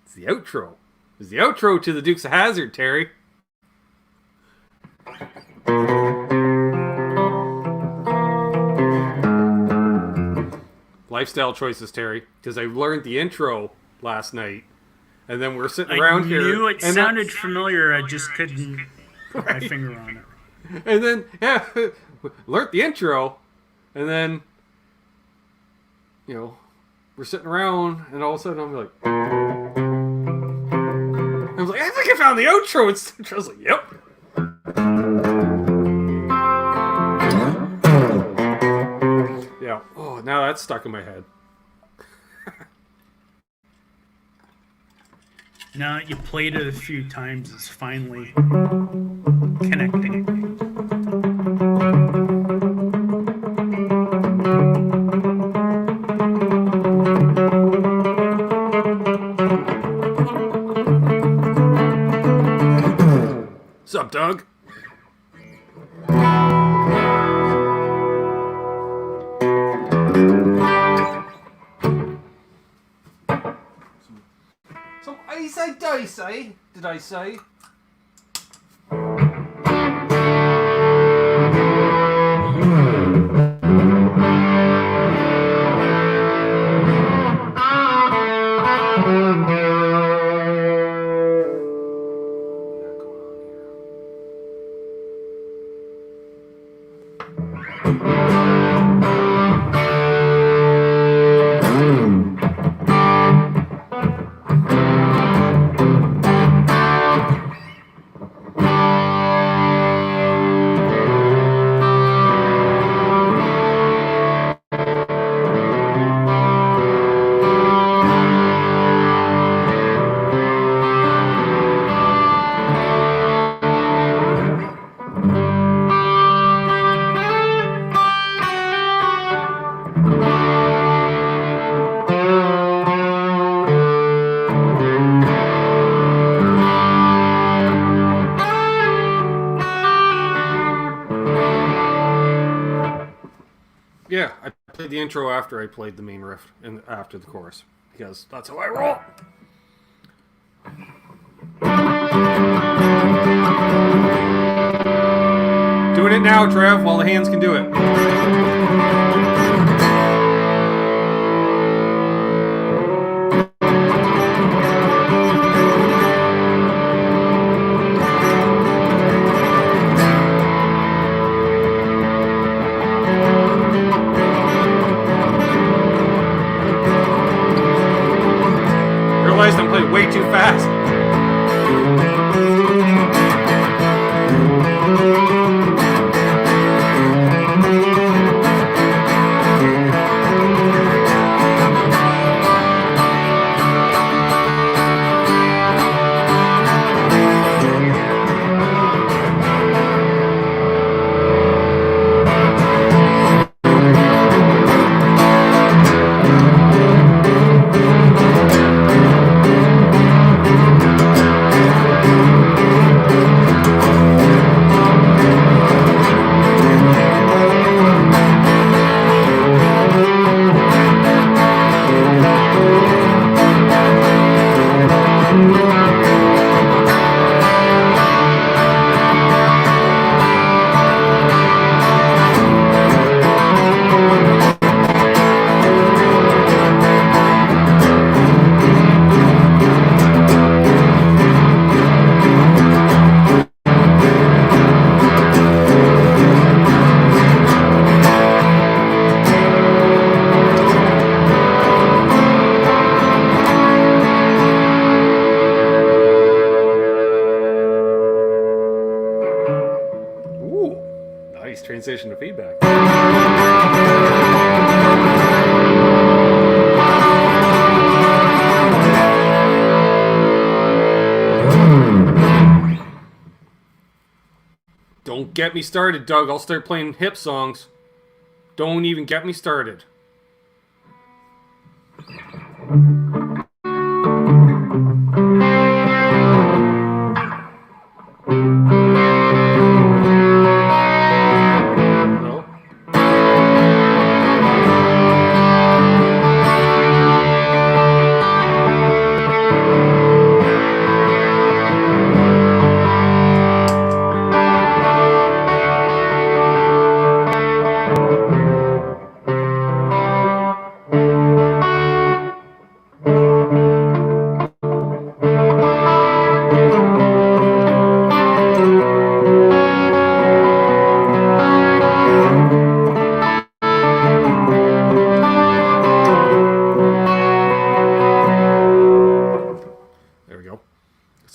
It's the outro. It's the outro to the Dukes of Hazzard, Terry. Lifestyle choices, Terry. Because I learned the intro last night. And then we're sitting around here. I knew it sounded familiar. I just couldn't put my finger on it. And then, yeah, learned the intro. And then, you know, we're sitting around. And all of a sudden, I'm like, I think I found the outro. And I was like, yep. Yeah. Oh, now that's stuck in my head. Now that you played it a few times, it's finally connecting. What's up, Doug? Some icy dicey, did I say? played the intro after I played the main riff and after the chorus because that's how I roll. Doing it now, Trev, while the hands can do it. Realized I'm playing way too fast. Transition to feedback. Don't get me started, Doug. I'll start playing hip songs. Don't even get me started.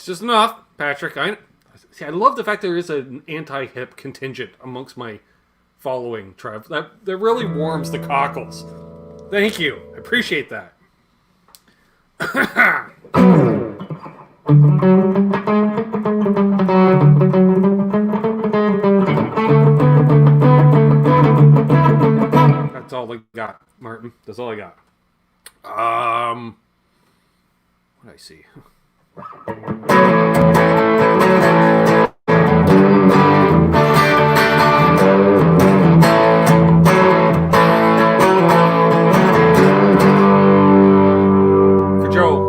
Just enough, Patrick. I love the fact there is an anti-hip contingent amongst my following, Trev. That really warms the cockles. Thank you. I appreciate that. That's all I got, Martin. That's all I got. What did I see? For Joe.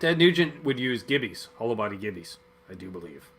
Ted Nugent would use gibbies, hollow body gibbies, I do believe.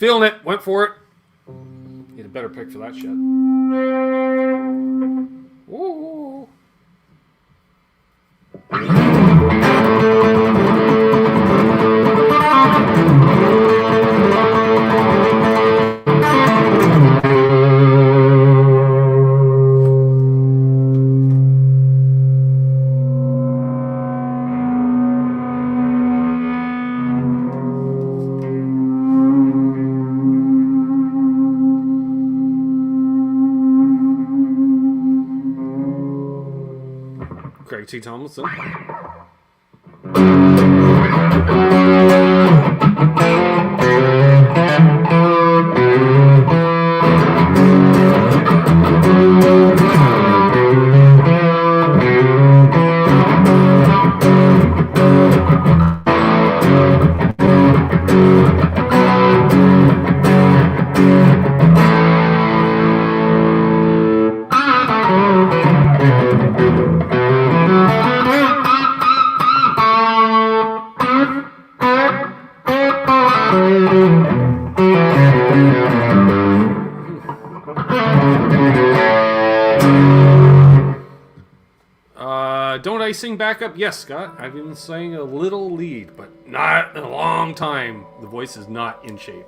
Feeling it. Went for it. Need a better pick for that shit. Ooh. Craig T. Tomlinson. Don't I sing backup? Yes, Scott. I've been sang a little lead, but not in a long time. The voice is not in shape.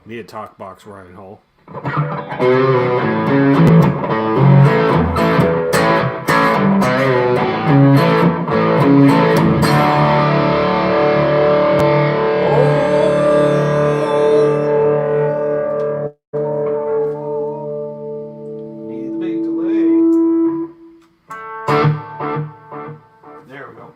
Need a talk box, Ryan Hall. Need the big delay. There we go.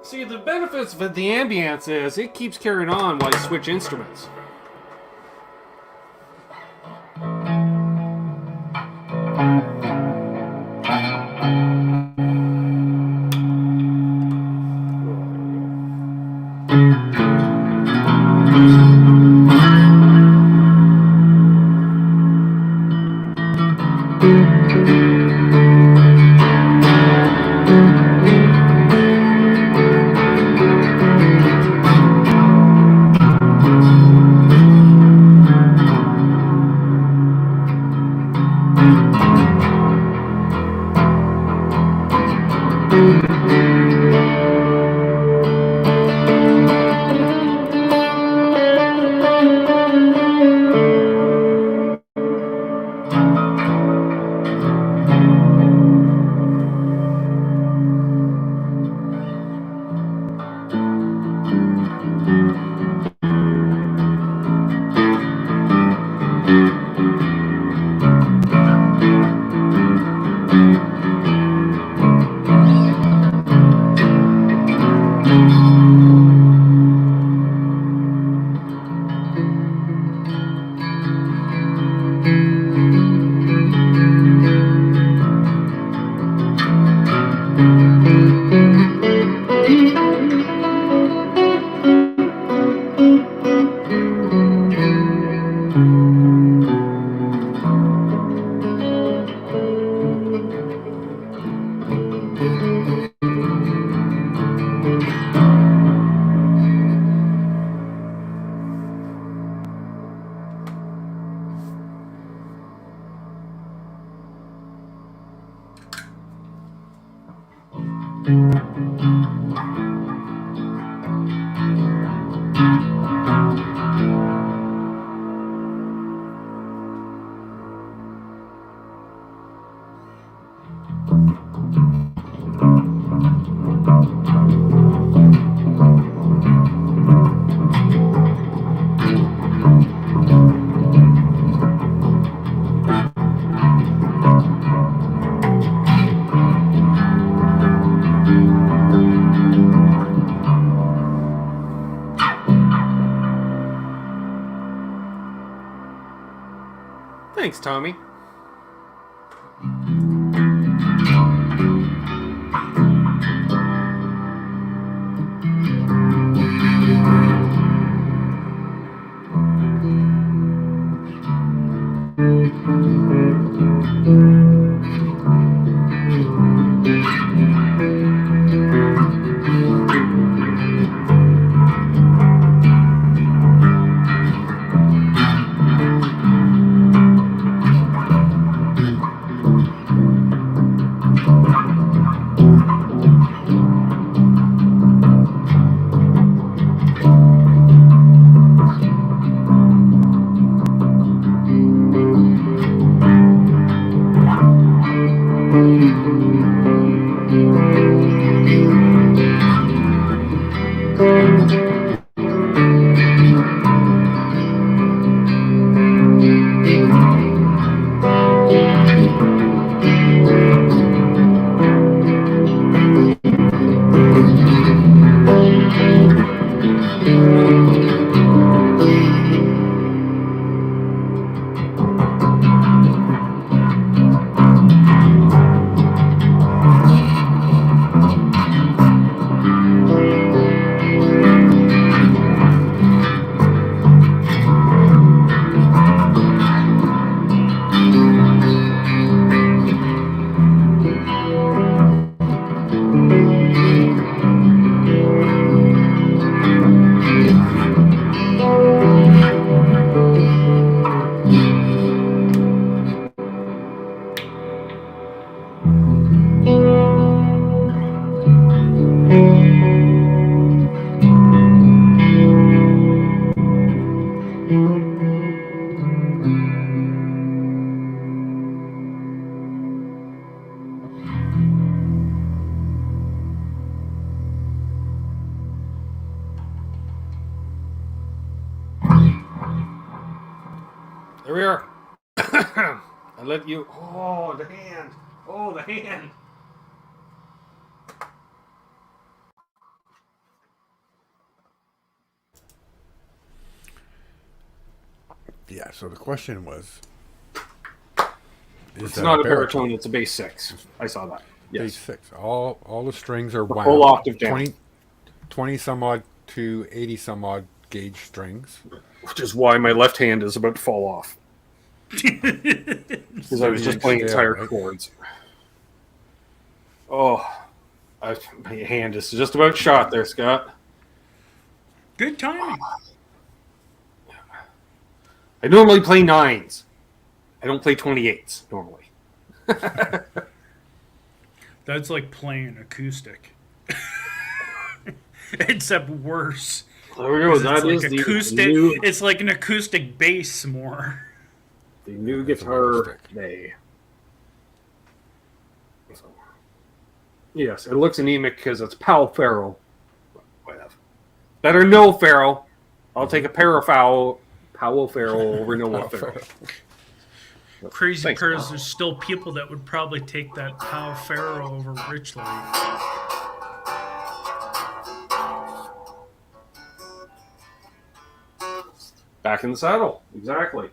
See, the benefits of the ambience is it keeps carrying on while you switch instruments. Thanks, Tommy. There we are. I let you. Oh, the hand. Oh, the hand. Yeah, so the question was... It's not a baritone, it's a bass 6. I saw that. Yes. Bass 6. All the strings are The wound. full octave down. 20 some odd to 80 some odd gauge strings. Which is why my left hand is about to fall off. Because I was just playing entire chords. Oh, my hand is just about shot there, Scott. Good timing. I normally play 9s. I don't play 28s normally. That's like playing acoustic. Except worse. There we go. That is like the acoustic. new, It's like an acoustic bass more. the new guitar day. So, yes, it looks anemic because it's Pal Farrow. Whatever. Better no Farrow. I'll take a pair of Powell Farrow over Noah Farrow. Crazy Thanks, because Paul. there's still people that would probably take that Powell Farrow over Richley. Back in the saddle. Exactly.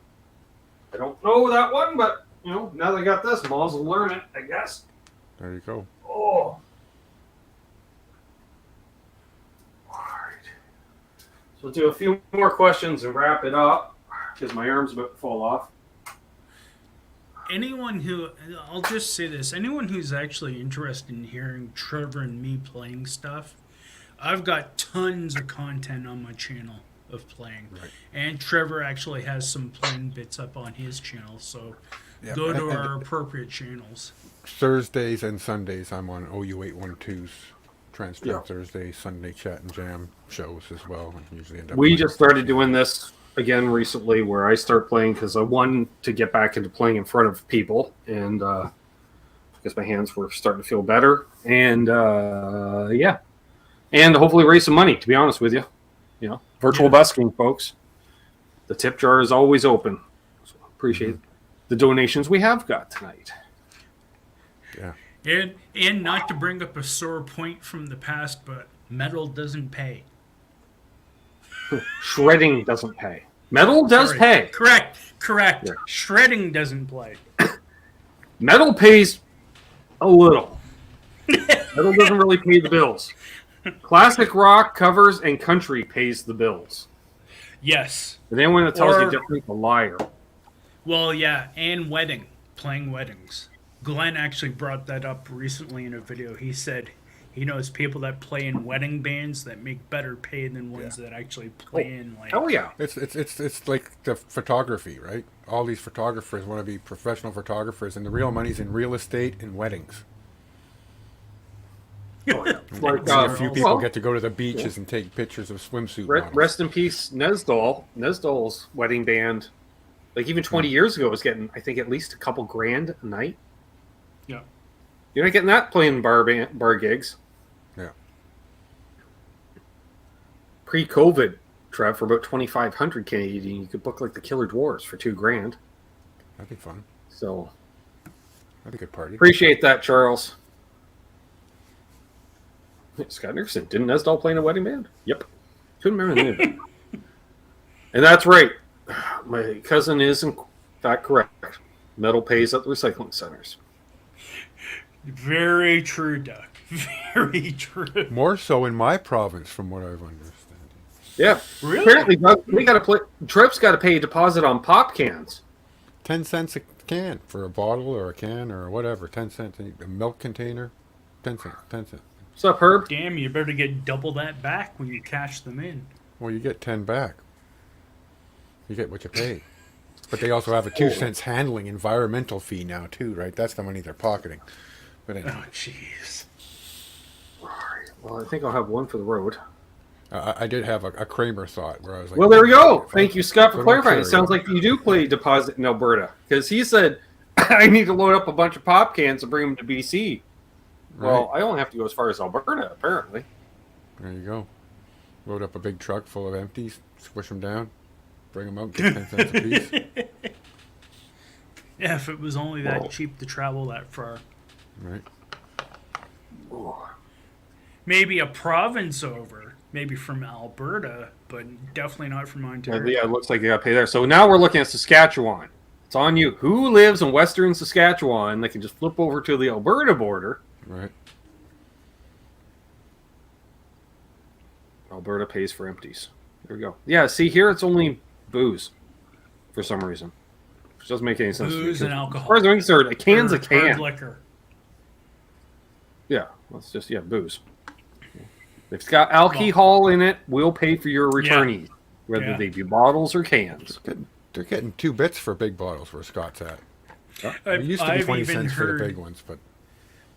I don't know that one, but, now that I got this, Moz will learn it, I guess. There you go. Oh. Alright. So we'll do a few more questions and wrap it up, because my arm's about to fall off. I'll just say this, anyone who's actually interested in hearing Trevor and me playing stuff, I've got tons of content on my channel of playing. Right. And Trevor actually has some playing bits up on his channel, so Yeah. go to our appropriate channels. Thursdays and Sundays, I'm on OU812's Transcript Yeah. Thursday, Sunday Chat and Jam shows as well. I usually end up We playing. just started doing this again recently, where I start playing because I wanted to get back into playing in front of people, and because my hands were starting to feel better, and yeah, and hopefully raise some money. To be honest with you, virtual busking, folks. The tip jar is always open. So appreciate the donations we have got tonight. Yeah. And not to bring up a sore point from the past, but metal doesn't pay. Shredding doesn't pay. Metal does Sorry. pay. Correct. Yeah. Shredding doesn't play. Metal pays a little. Metal doesn't really pay the bills. Classic rock, covers, and country pays the bills. Yes. And anyone that tells you Or- different is a liar. Well, yeah, and playing weddings. Glenn actually brought that up recently in a video. He said he knows people that play in wedding bands that make better pay than ones that actually play in like. Oh yeah. It's like the photography, right? All these photographers want to be professional photographers, and the real money's in real estate and weddings. Like, A few people well, get to go to the beaches and take pictures of swimsuit models. Rest in peace, Nesdal. Nesdal's wedding band, like even 20 years ago, was getting, I think, at least a couple grand a night. Yeah. You're not getting that playing bar gigs. Yeah. Pre-COVID, Trev, for about 2,500 Canadian, you could book like the Killer Dwarfs for $2,000. That'd be fun. So That'd be a good party. appreciate that, Charles. Scott Nickerson, didn't Nesdal play in a wedding band? Yep. Couldn't remember the name of it. And that's right. My cousin is in fact correct. Metal pays at the recycling centers. Very true, Doug. Very true. More so in my province, from what I've understood. Yeah. Really? Apparently, Doug, we got to play. Trip's got to pay a deposit on pop cans. 10 cents a can for a bottle or a can or whatever. 10 cents. A milk container. 10 cents. 10 cents. What's up, Herb? Damn, you better get double that back when you cash them in. Well, you get 10 back. You get what you pay. But they also have a 2 cents handling environmental fee now, too, right? That's the money they're pocketing. But anyway, Oh, jeez. All right. Well, I think I'll have one for the road. I did have a Kramer thought where I was like, Well, there we go. Thank you, Scott, for Little clarifying. It carry sounds on. like you do play deposit in Alberta, because he said I need to load up a bunch of pop cans and bring them to BC. Well, I only have to go as far as Alberta, apparently. There you go. Load up a big truck full of empties, squish them down, bring them out, get 10 cents a piece. Yeah, if it was only that cheap to travel that far. Right. Maybe a province over. Maybe from Alberta, but definitely not from Ontario. Yeah, it looks like you got to pay there. So now we're looking at Saskatchewan. It's on you. Who lives in Western Saskatchewan? They can just flip over to the Alberta border. Right. Alberta pays for empties. There we go. Yeah, see here, it's only booze for some reason, which doesn't make any sense. to me, Booze 'cause and As alcohol. far as I'm concerned, a can's a Hard can. liquor. Yeah, that's just booze. If it's got alcohol in it, we'll pay for your returnees, whether Yeah. they be bottles or cans. They're getting 2 bits for big bottles where Scott's at. It used to be I've 20 even cents for the heard. big ones, but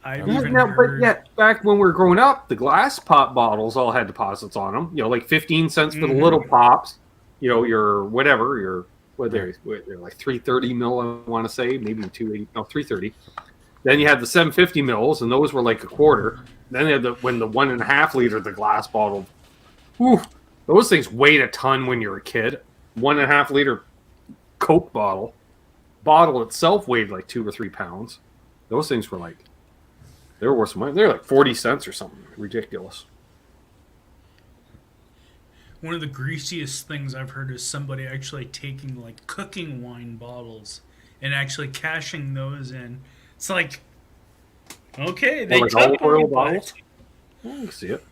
I've Yeah, even Now, but heard. yet, back when we were growing up, the glass pop bottles all had deposits on them. Like 15 cents for the little pops. Your whatever, they're like 330 mil, I want to say, maybe 280, no 330. Then you had the 750 mils, and those were like a quarter. Then they had the 1.5 liter, the glass bottle. Whew, those things weighed a ton when you're a kid. 1.5 liter Coke bottle itself weighed like 2 or 3 pounds. Those things were like, they were worth some money. They're like 40 cents or something ridiculous. One of the greasiest things I've heard is somebody actually taking like cooking wine bottles and actually cashing those in. It's like, okay, they like took olive oil them, but- bottles? I can see it.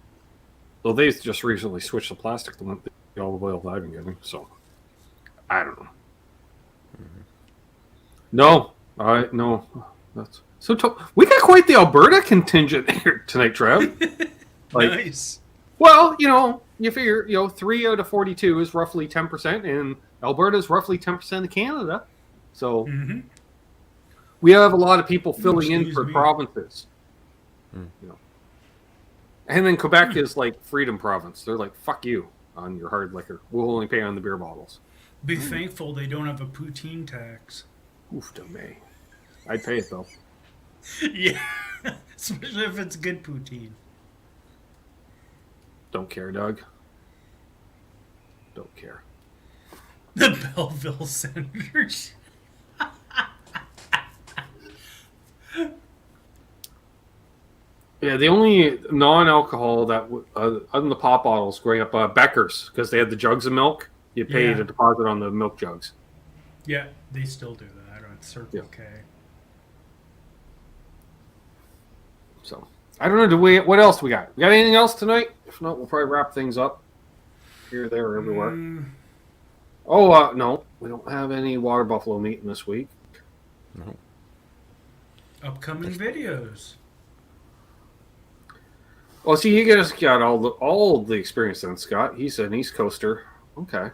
Well, they just recently switched the plastic to the olive oil that I've been getting, so I don't know. No, that's so. We got quite the Alberta contingent here tonight, Trev. Like, Nice. well, you figure 3 out of 42 is roughly 10%, and Alberta is roughly 10% of Canada. So Mm-hmm. we have a lot of people filling in Excuse for me. provinces. Hmm. You know. And then Quebec is like Freedom Province. They're like, fuck you on your hard liquor. We'll only pay on the beer bottles. Be thankful they don't have a poutine tax. Oof to me. I'd pay it though. Yeah, especially if it's good poutine. Don't care, Doug. Don't care. The Belleville Senators. Yeah, the only non-alcohol that, other than the pop bottles, growing up, Becker's, because they had the jugs of milk. You paid Yeah. a deposit on the milk jugs. Yeah, they still do that on Circle Yeah. K. So I don't know. What else do we got? We got anything else tonight? If not, we'll probably wrap things up. Here, there, everywhere. Oh, no, we don't have any water buffalo meeting this week. No. Upcoming videos. Oh, see, you guys got all the experience then, Scott. He's an East Coaster. Okay.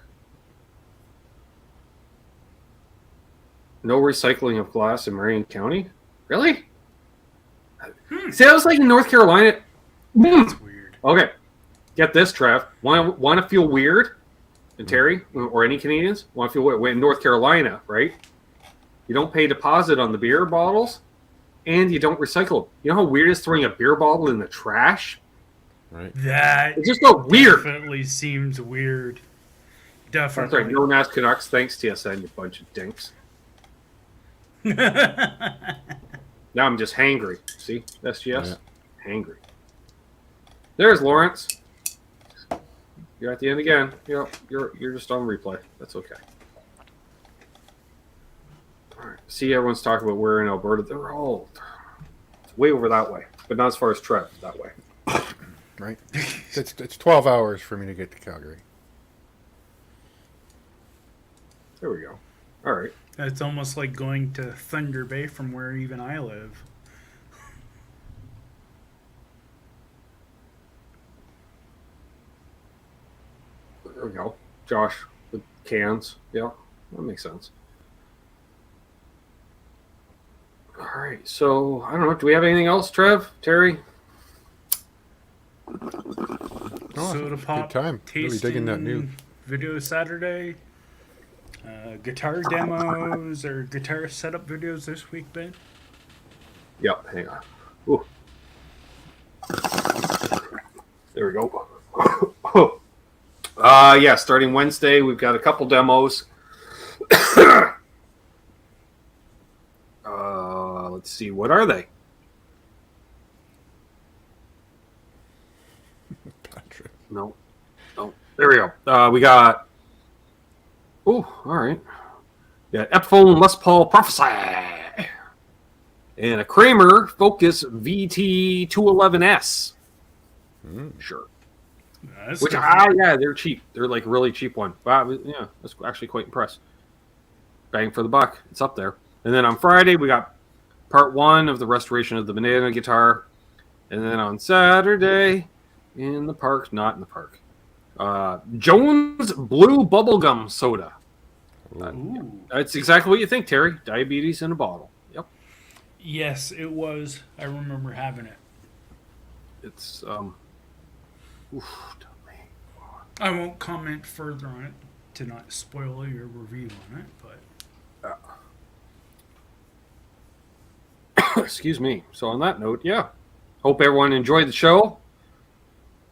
No recycling of glass in Marion County? Really? See, I was like in North Carolina. That's weird. Okay. Get this, Trev. Want to feel weird? And Terry, or any Canadians, want to feel weird? We're in North Carolina, right? You don't pay deposit on the beer bottles, and you don't recycle them. You know how weird it is throwing a beer bottle in the trash? Right. That It's just so weird. definitely seems weird. That's right. Definitely. No one asked Canucks. Thanks, TSN, you bunch of dinks. Now I'm just hangry. See? SGS? Hangry. There's Lawrence. You're at the end again. Yep, you're just on replay. That's okay. All right. See, everyone's talking about where in Alberta. They're all way over that way, but not as far as Trev that way. Right. It's 12 hours for me to get to Calgary. There we go. All right. It's almost like going to Thunder Bay from where even I live. There we go. Josh with cans. Yeah, that makes sense. All right. So I don't know. Do we have anything else, Trev? Terry? Oh, Soda pop. good time. Really digging that new. Video Saturday. Guitar demos or guitar setup videos this week, Ben? Yep. Hang on. Ooh. There we go. Yeah, starting Wednesday, we've got a couple demos. Let's see, what are they? Patrick. No. There we go. We got. Oh, all right. Yeah, Epiphone Les Paul Prophesy. And a Kramer Focus VT211S. Sure. That's Which, good. yeah, they're cheap. They're like really cheap one. Wow, yeah, I was actually quite impressed. Bang for the buck. It's up there. And then on Friday, we got part 1 of the restoration of the banana guitar. And then on Saturday, in the park, not in the park, Jones Blue Bubblegum Soda. Ooh. That's exactly what you think, Terry. Diabetes in a bottle. Yep. Yes, it was. I remember having it. It's, oof, to me. I won't comment further on it to not spoil your review on it, but Excuse me. So on that note, yeah. Hope everyone enjoyed the show.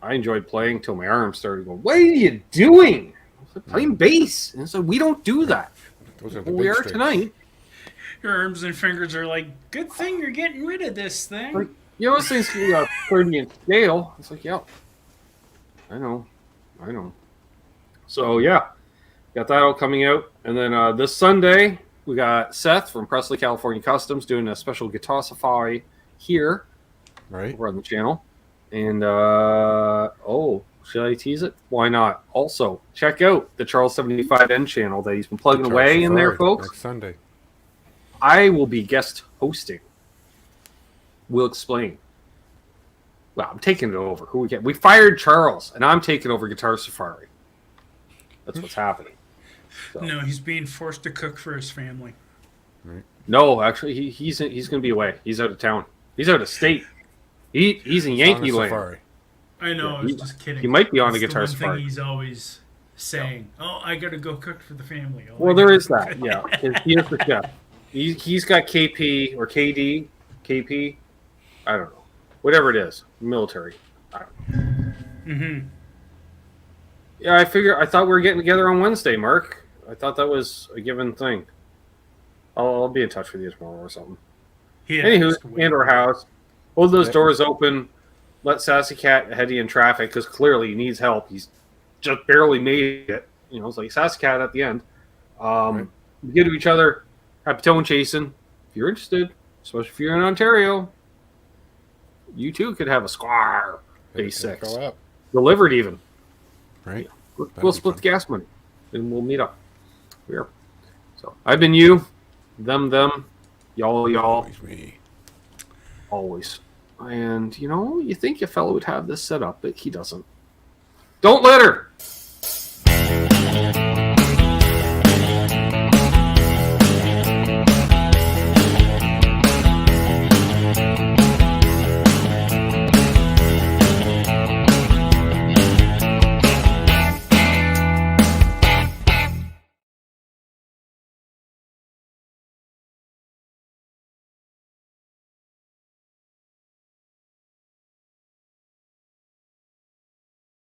I enjoyed playing till my arms started going, what are you doing? I was like, playing bass. And so we don't do that. Those are the Well, we big are strings. tonight. your arms and fingers are like, good thing you're getting rid of this thing. Like, you know, those things can be 30-inch scale. It's like, yeah. I know. So, yeah. Got that all coming out. And then this Sunday, we got Seth from Presley, California Customs doing a special guitar safari here. Right. Over on the channel. And, should I tease it? Why not? Also, check out the Charles 75N channel that he's been plugging Guitar away in there, Safari folks. Next Sunday. I will be guest hosting. We'll explain. Well, I'm taking it over. Who we get? We fired Charles, and I'm taking over Guitar Safari. That's what's happening. So, No, he's being forced to cook for his family. Right. No, actually, he's going to be away. He's out of town. He's out of state. He's in Yankee On a land. safari. I know. Yeah, I was just kidding. he might be on a That's the guitar one safari. thing he's always saying. Oh, I gotta go cook for the family. Oh, Well, I there gotta is go that. cook. Yeah, he is the chef. He's got KP or KD, KP. I don't know, whatever it is, military. Mm-hmm. Yeah, I thought we were getting together on Wednesday, Mark. I thought that was a given thing. I'll be in touch with you tomorrow or something. Anywho, and our house. Hold those doors open. Let Sassy Cat ahead of you in traffic because clearly he needs help. He's just barely made it. You know, it's like Sassy Cat at the end. We get to each other. Happy tone chasing. If you're interested, especially if you're in Ontario, you too could have a Squire Base 6 Go up. delivered even. Right. We'll split the gas money and we'll meet up. Here. So I've been you, them, y'all, Always me. always. And you know, you think your fellow would have this set up, but he doesn't. Don't let her.